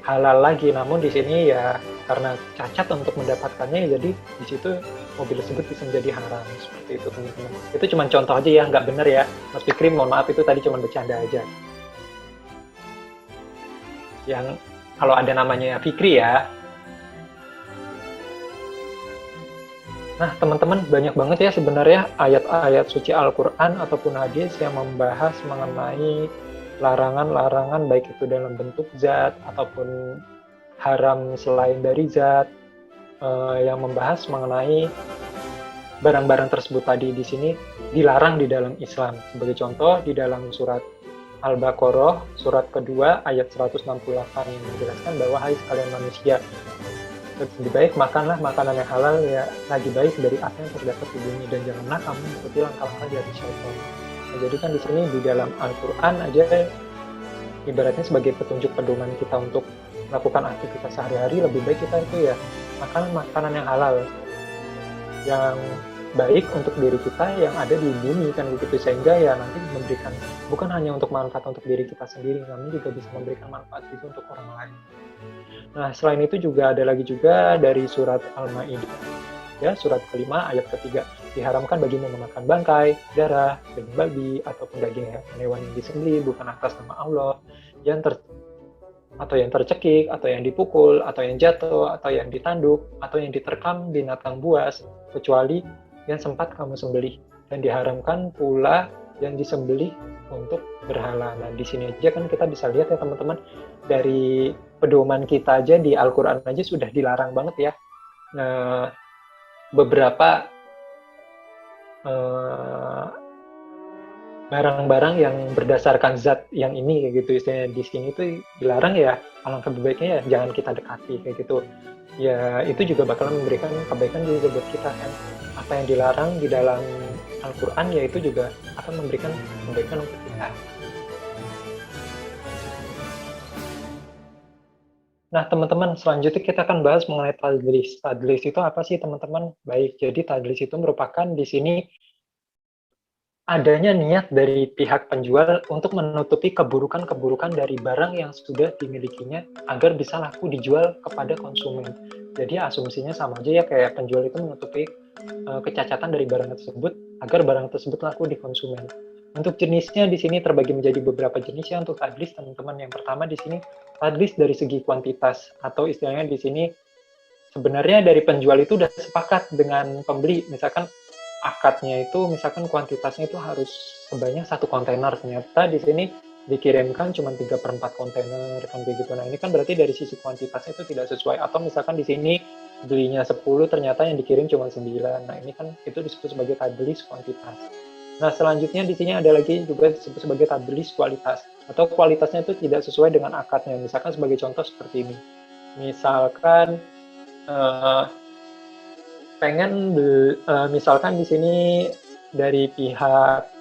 Speaker 8: halal lagi. Namun di sini ya karena cacat untuk mendapatkannya, jadi di situ mobil tersebut bisa menjadi haram, seperti itu teman-teman. Itu cuma contoh aja ya, nggak bener ya Mas Fikri, mohon maaf itu tadi cuma bercanda aja. Yang kalau ada namanya Fikri ya. Nah teman-teman, banyak banget ya sebenarnya ayat-ayat suci Al-Quran ataupun hadis yang membahas mengenai larangan-larangan, baik itu dalam bentuk zat ataupun haram selain dari zat, yang membahas mengenai barang-barang tersebut tadi di sini dilarang di dalam Islam. Sebagai contoh di dalam surat Al-Baqarah surat kedua ayat 168 yang menjelaskan bahwa hai sekalian manusia, lebih baik makanlah makanan yang halal ya, lagi baik dari apa yang terdapat di bumi, dan janganlah kamu mengikuti langkah-langkah dari syaitan. Nah, jadi kan di sini di dalam Al-Quran aja ibaratnya sebagai petunjuk pedoman kita untuk melakukan aktivitas sehari-hari, lebih baik kita itu ya makan makanan yang halal, yang baik untuk diri kita yang ada di bumi kan begitu, sehingga ya nanti memberikan bukan hanya untuk manfaat untuk diri kita sendiri, namun juga bisa memberikan manfaat juga untuk orang lain. Nah selain itu juga ada lagi juga dari surat Al-Maidah ya, surat kelima ayat ketiga, diharamkan bagimu memakan bangkai, darah, daging babi ataupun daging hewan yang disembelih bukan atas nama Allah, atau yang tercekik, atau yang dipukul, atau yang jatuh, atau yang ditanduk, atau yang diterkam binatang buas, kecuali yang sempat kamu sembelih, dan diharamkan pula yang disembelih untuk berhala. Nah di sini aja kan kita bisa lihat ya teman-teman, dari pedoman kita aja di Al-Quran aja sudah dilarang banget ya. Nah beberapa barang-barang yang berdasarkan zat yang ini kayak gitu, istilahnya di sini tuh dilarang ya, alangkah baiknya ya jangan kita dekati kayak gitu. Ya itu juga bakalan memberikan kebaikan juga buat kita kan. Apa yang dilarang di dalam Al-Quran ya itu juga akan memberikan kebaikan untuk kita. Nah teman-teman, selanjutnya kita akan bahas mengenai tadlis. Tadlis itu apa sih teman-teman? Baik, jadi tadlis itu merupakan di sini adanya niat dari pihak penjual untuk menutupi keburukan-keburukan dari barang yang sudah dimilikinya agar bisa laku dijual kepada konsumen. Jadi asumsinya sama aja ya, kayak penjual itu menutupi kecacatan dari barang tersebut agar barang tersebut laku di konsumen. Untuk jenisnya di sini terbagi menjadi beberapa jenis ya untuk tadlis teman-teman. Yang pertama di sini tadlis dari segi kuantitas, atau istilahnya di sini sebenarnya dari penjual itu udah sepakat dengan pembeli, misalkan akadnya itu misalkan kuantitasnya itu harus sebanyak 1 kontainer, ternyata di sini dikirimkan cuma 3/4 kontainer kan begitu. Nah ini kan berarti dari sisi kuantitasnya itu tidak sesuai, atau misalkan di sini belinya 10 ternyata yang dikirim cuma 9. Nah ini kan itu disebut sebagai tadlis kuantitas. Nah selanjutnya di sini ada lagi juga disebut sebagai tadlis kualitas, atau kualitasnya itu tidak sesuai dengan akadnya. Misalkan sebagai contoh seperti ini, misalkan misalkan di sini dari pihak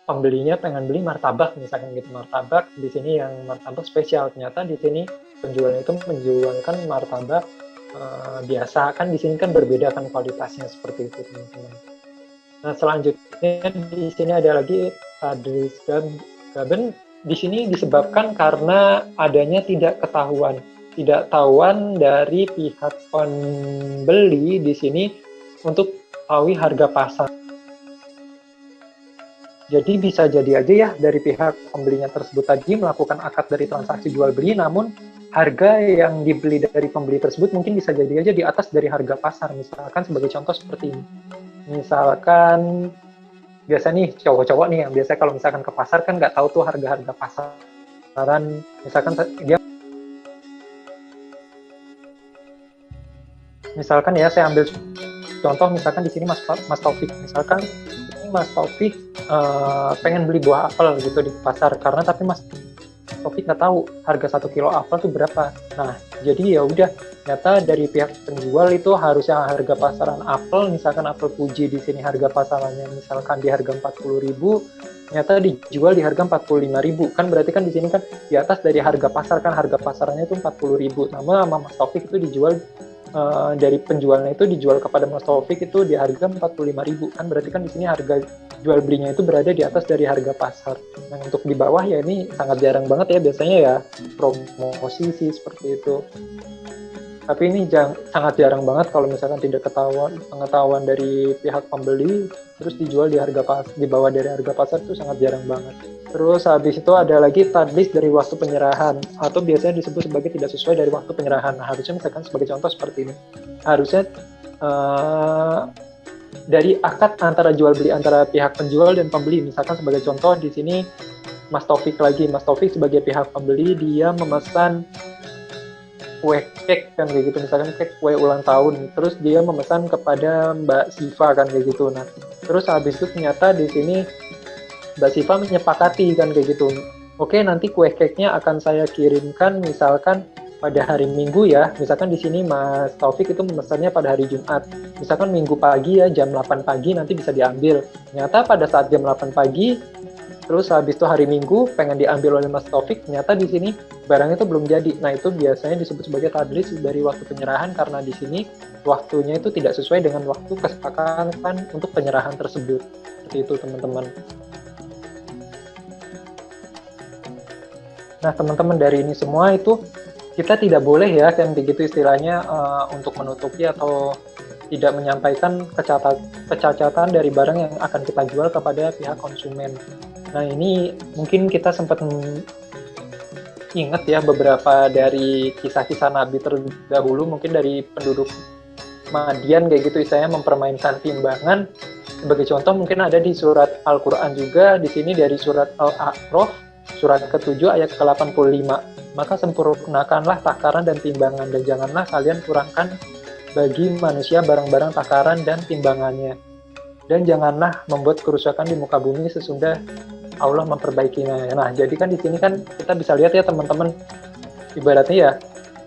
Speaker 8: pembelinya pengen beli martabak, misalkan gitu, martabak di sini yang martabak spesial, ternyata di sini penjualnya itu menjualkan martabak biasa, kan di sini kan berbeda kan kualitasnya, seperti itu teman-teman. Nah selanjutnya di sini ada lagi tadlis gaben. Di sini disebabkan karena adanya tidak ketahuan dari pihak pembeli di sini untuk tahu harga pasar. Jadi bisa jadi aja ya dari pihak pembelinya tersebut tadi melakukan akad dari transaksi jual beli, namun harga yang dibeli dari pembeli tersebut mungkin bisa jadi aja di atas dari harga pasar. Misalkan sebagai contoh seperti ini. Misalkan biasa nih cowok-cowok nih yang biasa kalau misalkan ke pasar kan nggak tahu tuh harga-harga pasaran. Misalkan ya saya ambil contoh, misalkan di sini Mas Taufik, misalkan ini Mas Taufik pengen beli buah apel gitu di pasar, karena tapi Mas Taufik nggak tahu harga 1 kilo apel tuh berapa. Nah jadi ya udah, ternyata dari pihak penjual itu harusnya harga pasaran apel, misalkan apel Fuji di sini harga pasarannya misalkan di harga 40.000, ternyata dijual di harga 45.000, kan berarti kan di sini kan di atas dari harga pasar, kan harga pasarannya itu 40.000, namun sama Mas Taufik itu dijual dari penjualnya itu dijual kepada Mas Taufik itu di harga 45.000 kan, berarti kan di sini harga jual belinya itu berada di atas dari harga pasar. Nah untuk di bawah ya ini sangat jarang banget ya, biasanya ya promosi sih seperti itu. Tapi ini sangat jarang banget kalau misalkan tidak pengetahuan dari pihak pembeli terus dijual di bawah dari harga pasar, itu sangat jarang banget. Terus habis itu ada lagi tadlis dari waktu penyerahan, atau biasanya disebut sebagai tidak sesuai dari waktu penyerahan. Nah, harusnya misalkan sebagai contoh seperti ini. Harusnya dari akad antara jual beli antara pihak penjual dan pembeli. Misalkan sebagai contoh di sini Mas Taufik sebagai pihak pembeli, dia memesan kue cake kan kayak gitu, misalkan kue ulang tahun, terus dia memesan kepada Mbak Siva kan kayak gitu. Nah, terus habis itu ternyata di sini Mbak Siva menyepakati kan kayak gitu. Oke, nanti kue cake-nya akan saya kirimkan misalkan pada hari Minggu ya. Misalkan di sini Mas Taufik itu memesannya pada hari Jumat. Misalkan Minggu pagi ya, jam 8 pagi nanti bisa diambil. Ternyata pada saat jam 8 pagi, terus habis itu hari Minggu pengen diambil oleh Mas Taufik, ternyata di sini barang itu belum jadi. Nah, itu biasanya disebut sebagai tadlis dari waktu penyerahan, karena di sini waktunya itu tidak sesuai dengan waktu kesepakatan untuk penyerahan tersebut. Seperti itu, teman-teman. Nah, teman-teman, dari ini semua itu kita tidak boleh ya, yang begitu istilahnya untuk menutupi atau tidak menyampaikan kecacatan dari barang yang akan kita jual kepada pihak konsumen. Nah, ini mungkin kita sempat ingat ya beberapa dari kisah-kisah Nabi terdahulu, mungkin dari penduduk Madian kayak gitu, istilahnya mempermainkan timbangan. Sebagai contoh mungkin ada di surat Al-Quran juga, di sini dari surat Al-A'raf, surat ke-7 ayat ke-85. Maka sempurnakanlah takaran dan timbangan, dan janganlah kalian kurangkan bagi manusia barang-barang takaran dan timbangannya. Dan janganlah membuat kerusakan di muka bumi sesudah Allah memperbaikinya. Nah, jadi kan di sini kan kita bisa lihat ya teman-teman, ibaratnya ya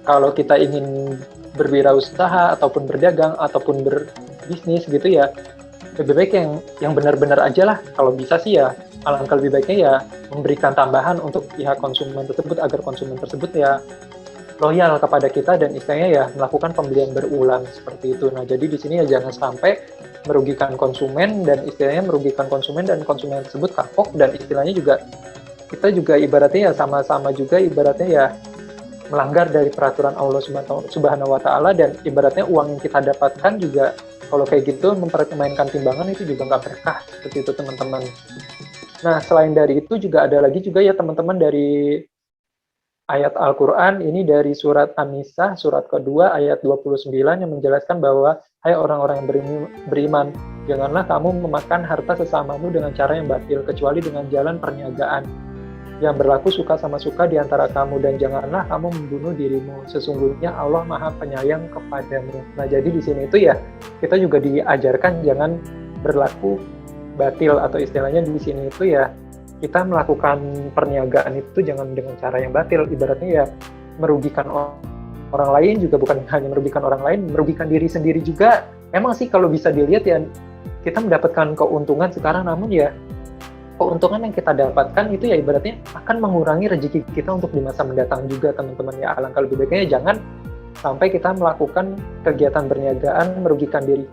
Speaker 8: kalau kita ingin berwirausaha ataupun berdagang ataupun berbisnis gitu ya, lebih baik yang benar-benar aja lah. Kalau bisa sih ya alangkah lebih baiknya ya memberikan tambahan untuk pihak konsumen tersebut, agar konsumen tersebut ya loyal kepada kita dan istilahnya ya melakukan pembelian berulang seperti itu. Nah, jadi di sini ya jangan sampai merugikan konsumen, dan istilahnya merugikan konsumen dan konsumen tersebut kapok, dan istilahnya juga kita juga ibaratnya ya sama-sama juga ibaratnya ya melanggar dari peraturan Allah Subhanahu wa Ta'ala, dan ibaratnya uang yang kita dapatkan juga kalau kayak gitu mempermainkan timbangan itu juga nggak berkah, seperti itu teman-teman. Nah, selain dari itu juga ada lagi juga ya teman-teman dari ayat Al-Quran, ini dari surat An-Nisa, surat kedua ayat 29 yang menjelaskan bahwa hai orang-orang yang beriman, janganlah kamu memakan harta sesamamu dengan cara yang batil, kecuali dengan jalan perniagaan yang berlaku suka sama suka di antara kamu, dan janganlah kamu membunuh dirimu, sesungguhnya Allah Maha Penyayang kepadamu. Nah, jadi di sini itu ya kita juga diajarkan jangan berlaku batil, atau istilahnya di sini itu ya kita melakukan perniagaan itu jangan dengan cara yang batil, ibaratnya ya merugikan orang lain juga, bukan hanya merugikan orang lain, merugikan diri sendiri juga. Emang sih kalau bisa dilihat ya kita mendapatkan keuntungan sekarang, namun ya keuntungan yang kita dapatkan itu ya ibaratnya akan mengurangi rezeki kita untuk di masa mendatang juga, teman-teman ya. Alangkah lebih baiknya jangan sampai kita melakukan kegiatan perniagaan merugikan diri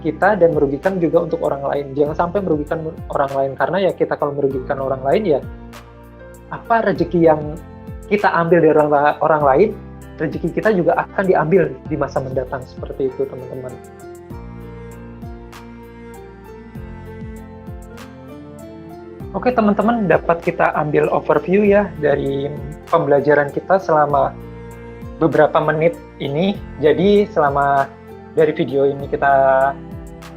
Speaker 8: kita dan merugikan juga untuk orang lain. Jangan sampai merugikan orang lain, karena ya kita kalau merugikan orang lain ya apa rezeki yang kita ambil dari orang lain, rezeki kita juga akan diambil di masa mendatang, seperti itu teman-teman. Oke teman-teman, dapat kita ambil overview ya dari pembelajaran kita selama beberapa menit ini. Jadi selama dari video ini kita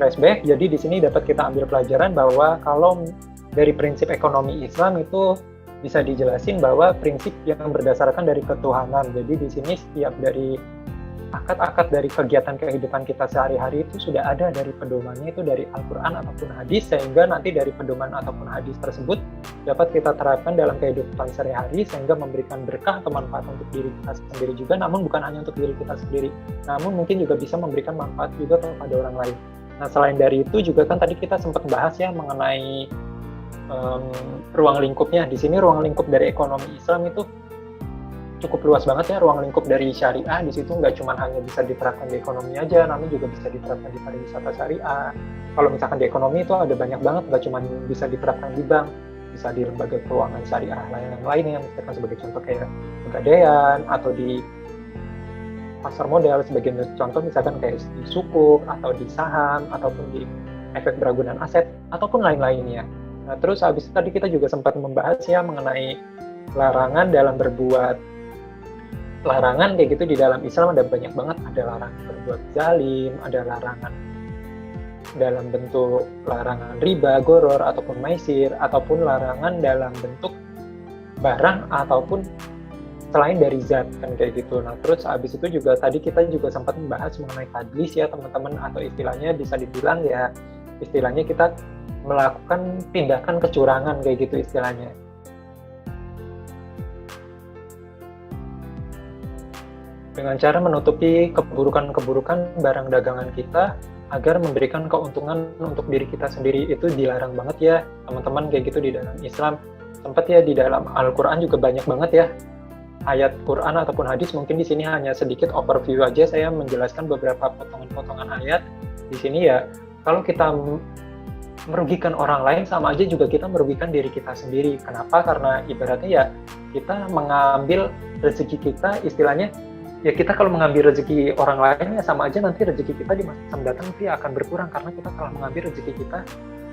Speaker 8: flashback, jadi di sini dapat kita ambil pelajaran bahwa kalau dari prinsip ekonomi Islam itu bisa dijelasin bahwa prinsip yang berdasarkan dari ketuhanan. Jadi di sini setiap dari akad-akad dari kegiatan kehidupan kita sehari-hari itu sudah ada dari pedomannya itu dari Al-Quran ataupun hadis, sehingga nanti dari pedoman ataupun hadis tersebut dapat kita terapkan dalam kehidupan sehari-hari sehingga memberikan berkah atau manfaat untuk diri kita sendiri juga, namun bukan hanya untuk diri kita sendiri, namun mungkin juga bisa memberikan manfaat juga kepada orang lain. Nah, selain dari itu juga kan tadi kita sempat bahas ya mengenai ruang lingkupnya. Di sini ruang lingkup dari ekonomi Islam itu cukup luas banget ya ruang lingkup dari syariah. Di situ nggak cuma hanya bisa diterapkan di ekonomi aja, namun juga bisa diterapkan di pariwisata syariah. Kalau misalkan di ekonomi itu ada banyak banget, nggak cuma bisa diterapkan di bank, bisa di lembaga keuangan syariah yang lainnya, misalkan sebagai contoh kayak pegadaian, atau di pasar modal sebagai contoh, misalkan kayak di sukuk, atau di saham, ataupun di efek beragunan aset, ataupun lain-lainnya. Nah, terus habis itu tadi kita juga sempat membahas ya mengenai larangan dalam berbuat larangan kayak gitu. Di dalam Islam ada banyak banget, ada larangan berbuat zalim, ada larangan dalam bentuk larangan riba, goror, ataupun maisir, ataupun larangan dalam bentuk barang ataupun selain dari zat, kan kayak gitu. Nah, terus habis itu juga tadi kita juga sempat membahas mengenai tadlis ya teman-teman, atau istilahnya bisa dibilang ya, istilahnya kita melakukan tindakan kecurangan kayak gitu istilahnya. Dengan cara menutupi keburukan-keburukan barang dagangan kita agar memberikan keuntungan untuk diri kita sendiri, itu dilarang banget ya teman-teman kayak gitu di dalam Islam. Sempat ya di dalam Al-Quran juga banyak banget ya ayat Quran ataupun hadis. Mungkin di sini hanya sedikit overview aja, saya menjelaskan beberapa potongan-potongan ayat di sini ya. Kalau kita merugikan orang lain, sama aja juga kita merugikan diri kita sendiri. Kenapa? Karena ibaratnya ya kita mengambil rezeki kita, istilahnya ya kita kalau mengambil rezeki orang lain ya sama aja nanti rezeki kita di masa mendatang nanti akan berkurang, karena kita telah mengambil rezeki kita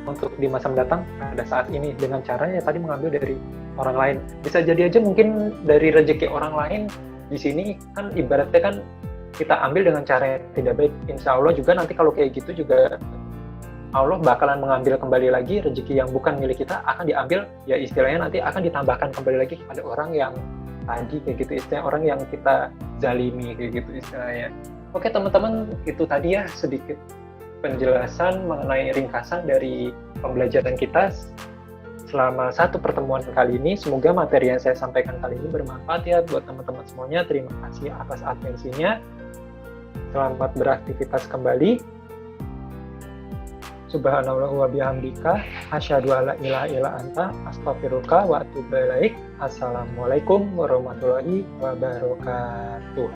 Speaker 8: untuk di masa mendatang pada saat ini dengan caranya tadi mengambil dari orang lain. Bisa jadi aja mungkin dari rezeki orang lain di sini kan ibaratnya kan kita ambil dengan cara yang tidak baik. Insya Allah juga nanti kalau kayak gitu juga Allah bakalan mengambil kembali lagi rezeki yang bukan milik kita, akan diambil ya istilahnya nanti akan ditambahkan kembali lagi kepada orang yang tadi kayak gitu, istilahnya orang yang kita zalimi kayak gitu istilahnya. Oke teman-teman, itu tadi ya sedikit penjelasan mengenai ringkasan dari pembelajaran kita selama satu pertemuan kali ini. Semoga materi yang saya sampaikan kali ini bermanfaat ya buat teman-teman semuanya. Terima kasih atas atensinya. Selamat beraktivitas kembali. Subhanallah wa bihamdika, asyhadu alla ilaha illa anta, astaghfiruka wa atubu ilaik. Assalamualaikum warahmatullahi wabarakatuh.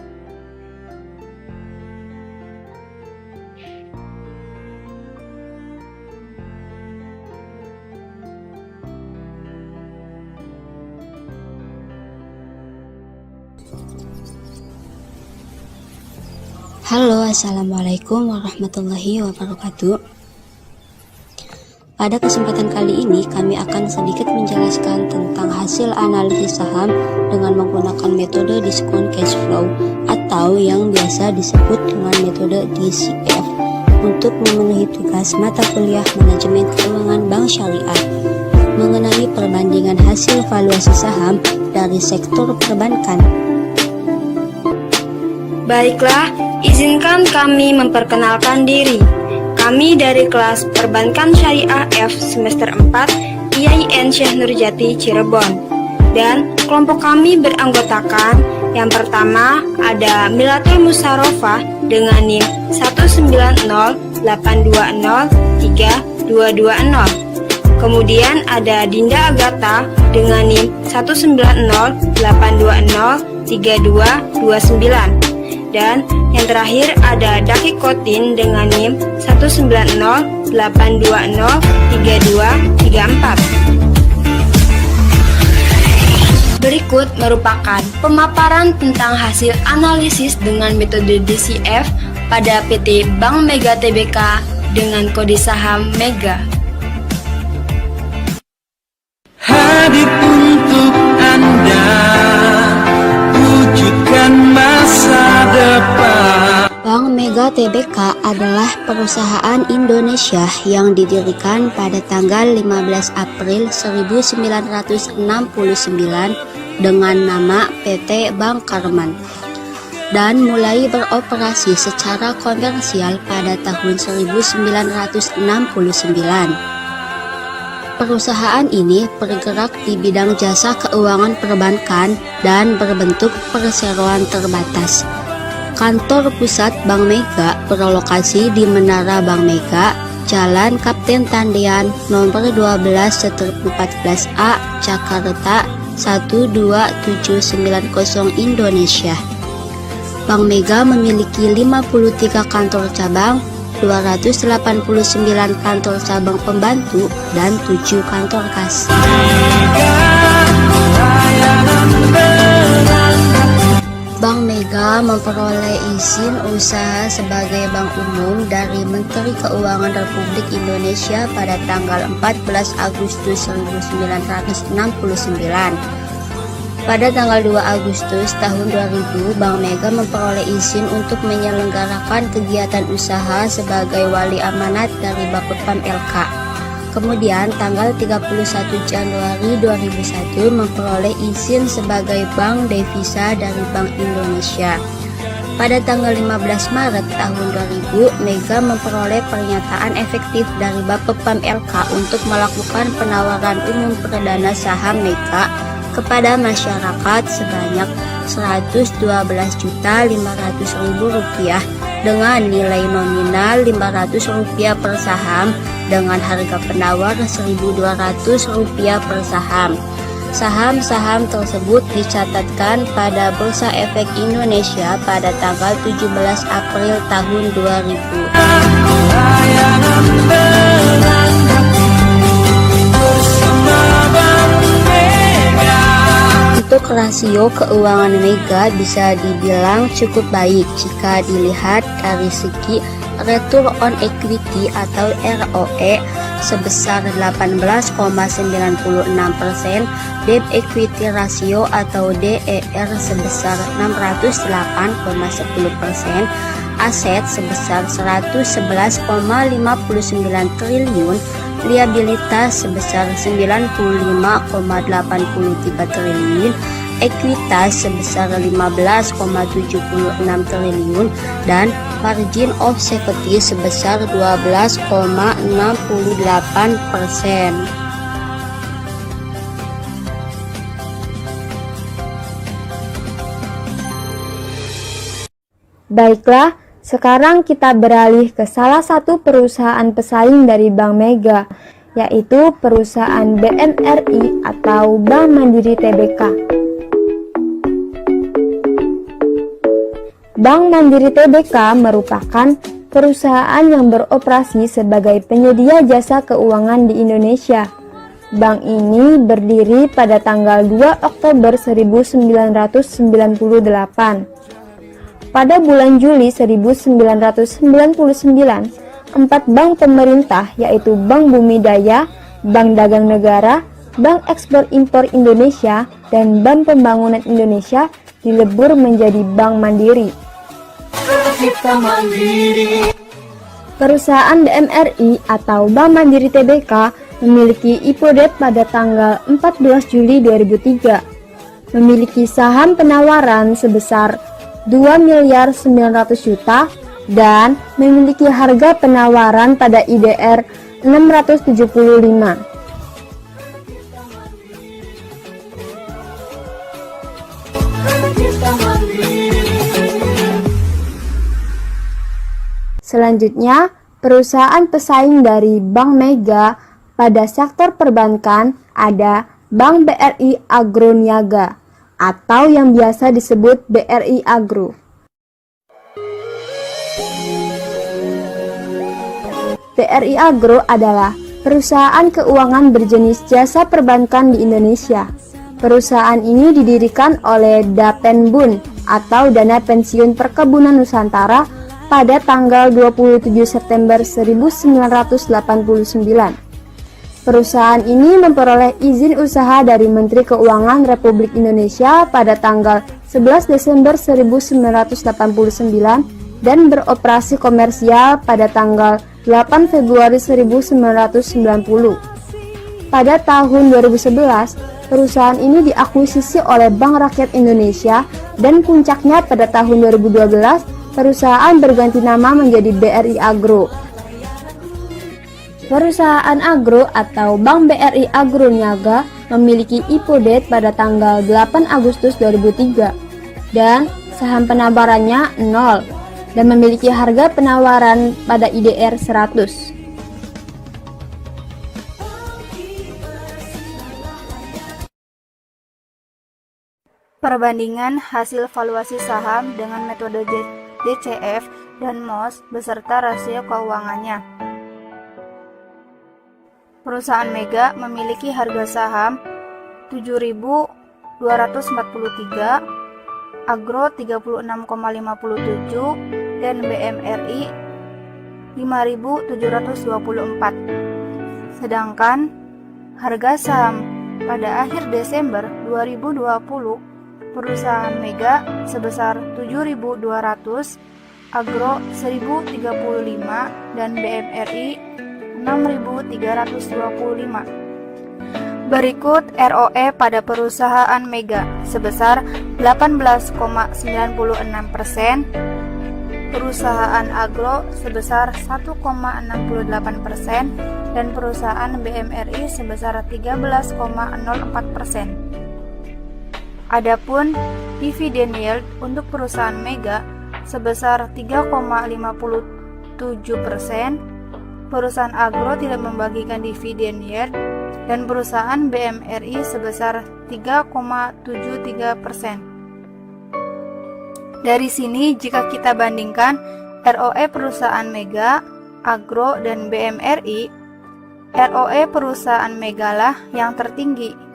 Speaker 9: Halo, assalamualaikum warahmatullahi wabarakatuh. Pada kesempatan kali ini, kami akan sedikit menjelaskan tentang hasil analisis saham dengan menggunakan metode diskon cash flow atau yang biasa disebut dengan metode DCF untuk memenuhi tugas mata kuliah manajemen keuangan bank syariah mengenai perbandingan hasil valuasi saham dari sektor perbankan.
Speaker 10: Baiklah, izinkan kami memperkenalkan diri. Kami dari kelas Perbankan Syariah F semester 4 IAIN Syekh Nurjati Cirebon. Dan kelompok kami beranggotakan yang pertama ada Milatul Musarofah dengan NIM 19082032220. Kemudian ada Dinda Agatha dengan NIM 19082032229. Dan yang terakhir ada Daki Kotin dengan NIM 19082203234. Berikut merupakan pemaparan tentang hasil analisis dengan metode DCF pada PT Bank Mega Tbk dengan kode saham Mega.
Speaker 11: Hadir untuk Anda, wujudkan masa depan.
Speaker 9: Bank Mega Tbk adalah perusahaan Indonesia yang didirikan pada tanggal 15 April 1969 dengan nama PT Bank Karman dan mulai beroperasi secara komersial pada tahun 1969. Perusahaan ini bergerak di bidang jasa keuangan perbankan dan berbentuk perseroan terbatas. Kantor pusat Bank Mega berlokasi di Menara Bank Mega, Jalan Kapten Tandian, nomor 12/14A, Jakarta 12790 Indonesia. Bank Mega memiliki 53 kantor cabang, 289 kantor cabang pembantu, dan 7 kantor kas. Bank Mega memperoleh izin usaha sebagai bank umum dari Menteri Keuangan Republik Indonesia pada tanggal 14 Agustus 1969. Pada tanggal 2 Agustus tahun 2000, Bank Mega memperoleh izin untuk menyelenggarakan kegiatan usaha sebagai wali amanat dari Bapepam LK. Kemudian tanggal 31 Januari 2001 memperoleh izin sebagai bank devisa dari Bank Indonesia. Pada tanggal 15 Maret tahun 2000, Mega memperoleh pernyataan efektif dari Bapepam LK untuk melakukan penawaran umum perdana saham Mega kepada masyarakat sebanyak Rp112.500.000 dengan nilai nominal Rp500 per saham dengan harga penawar Rp1.200 per saham. Saham-saham tersebut dicatatkan pada Bursa Efek Indonesia pada tanggal 17 April tahun 2000. Untuk rasio keuangan Mega bisa dibilang cukup baik jika dilihat dari segi return on equity atau ROE sebesar 18,96%, debt equity ratio atau DER sebesar 608,10%, aset sebesar 111,59 triliun, liabilitas sebesar 95,83 triliun, ekuitas sebesar 15,76 triliun, dan margin of safety sebesar 12,68%.
Speaker 10: Baiklah, sekarang kita beralih ke salah satu perusahaan pesaing dari Bank Mega, yaitu perusahaan BMRI atau Bank Mandiri Tbk. Bank Mandiri Tbk merupakan perusahaan yang beroperasi sebagai penyedia jasa keuangan di Indonesia. Bank ini berdiri pada tanggal 2 Oktober 1998. Pada bulan Juli 1999, 4 bank pemerintah yaitu Bank Bumi Daya, Bank Dagang Negara, Bank Ekspor Impor Indonesia, dan Bank Pembangunan Indonesia dilebur menjadi Bank Mandiri. Perusahaan BMRI atau Bank Mandiri Tbk memiliki IPO pada tanggal 14 Juli 2003, memiliki saham penawaran sebesar 2.900.000.000 dan memiliki harga penawaran pada IDR 675. Selanjutnya, perusahaan pesaing dari Bank Mega pada sektor perbankan ada Bank BRI Agro Niaga atau yang biasa disebut BRI Agro. BRI Agro adalah perusahaan keuangan berjenis jasa perbankan di Indonesia. Perusahaan ini didirikan oleh Dapenbun atau Dana Pensiun Perkebunan Nusantara pada tanggal 27 September 1989. Perusahaan ini memperoleh izin usaha dari Menteri Keuangan Republik Indonesia pada tanggal 11 Desember 1989 dan beroperasi komersial pada tanggal 8 Februari 1990. Pada tahun 2011, perusahaan ini diakuisisi oleh Bank Rakyat Indonesia dan puncaknya pada tahun 2012, perusahaan berganti nama menjadi BRI Agro. Perusahaan agro atau Bank BRI Agro Niaga memiliki IPO pada tanggal 8 Agustus 2003 dan saham penawarannya 0 dan memiliki harga penawaran pada IDR 100. Perbandingan hasil valuasi saham dengan metode DCF dan MOS beserta rasio keuangannya. Perusahaan Mega memiliki harga saham 7.243, Agro 36,57, dan BMRI 5.724. Sedangkan harga saham pada akhir Desember 2020 perusahaan Mega sebesar 7.200, Agro 1.035, dan BMRI 6.325. Berikut ROE pada perusahaan Mega sebesar 18,96%, perusahaan Agro sebesar 1,68%, dan perusahaan BMRI sebesar 13,04%. Adapun dividen yield untuk perusahaan Mega sebesar 3,57%, perusahaan Agro tidak membagikan dividen yield, dan perusahaan BMRI sebesar 3,73%. Dari sini jika kita bandingkan ROE perusahaan Mega, Agro, dan BMRI, ROE perusahaan Mega lah yang tertinggi.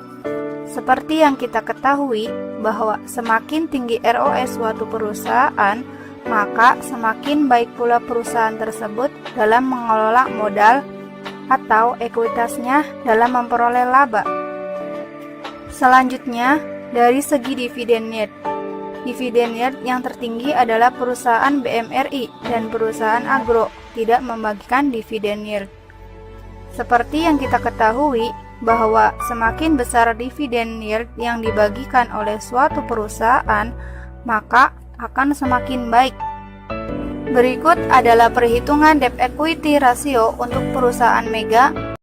Speaker 10: Seperti yang kita ketahui bahwa semakin tinggi ROE suatu perusahaan, maka semakin baik pula perusahaan tersebut dalam mengelola modal atau ekuitasnya dalam memperoleh laba. Selanjutnya, dari segi dividen yield. Dividen yield yang tertinggi adalah perusahaan BMRI dan perusahaan Agro tidak membagikan dividen yield. Seperti yang kita ketahui bahwa semakin besar dividen yield yang dibagikan oleh suatu perusahaan, maka akan semakin baik. Berikut adalah perhitungan debt equity ratio untuk perusahaan Mega.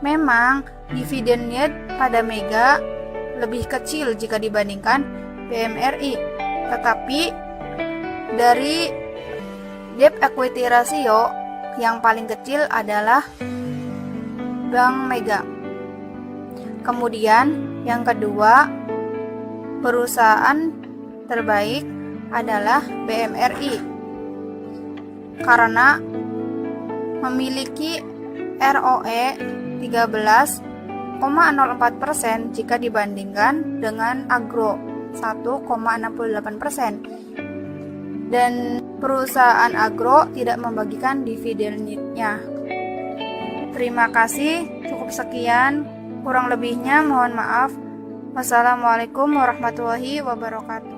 Speaker 10: Memang dividen yield pada Mega lebih kecil jika dibandingkan BMRI, tetapi dari debt equity ratio yang paling kecil adalah Bank Mega. Kemudian yang kedua, perusahaan terbaik adalah BMRI karena memiliki ROE 13,04% jika dibandingkan dengan Agro 1,68%, dan perusahaan Agro tidak membagikan dividennya. Terima kasih, cukup sekian, kurang lebihnya mohon maaf. Wassalamualaikum warahmatullahi wabarakatuh.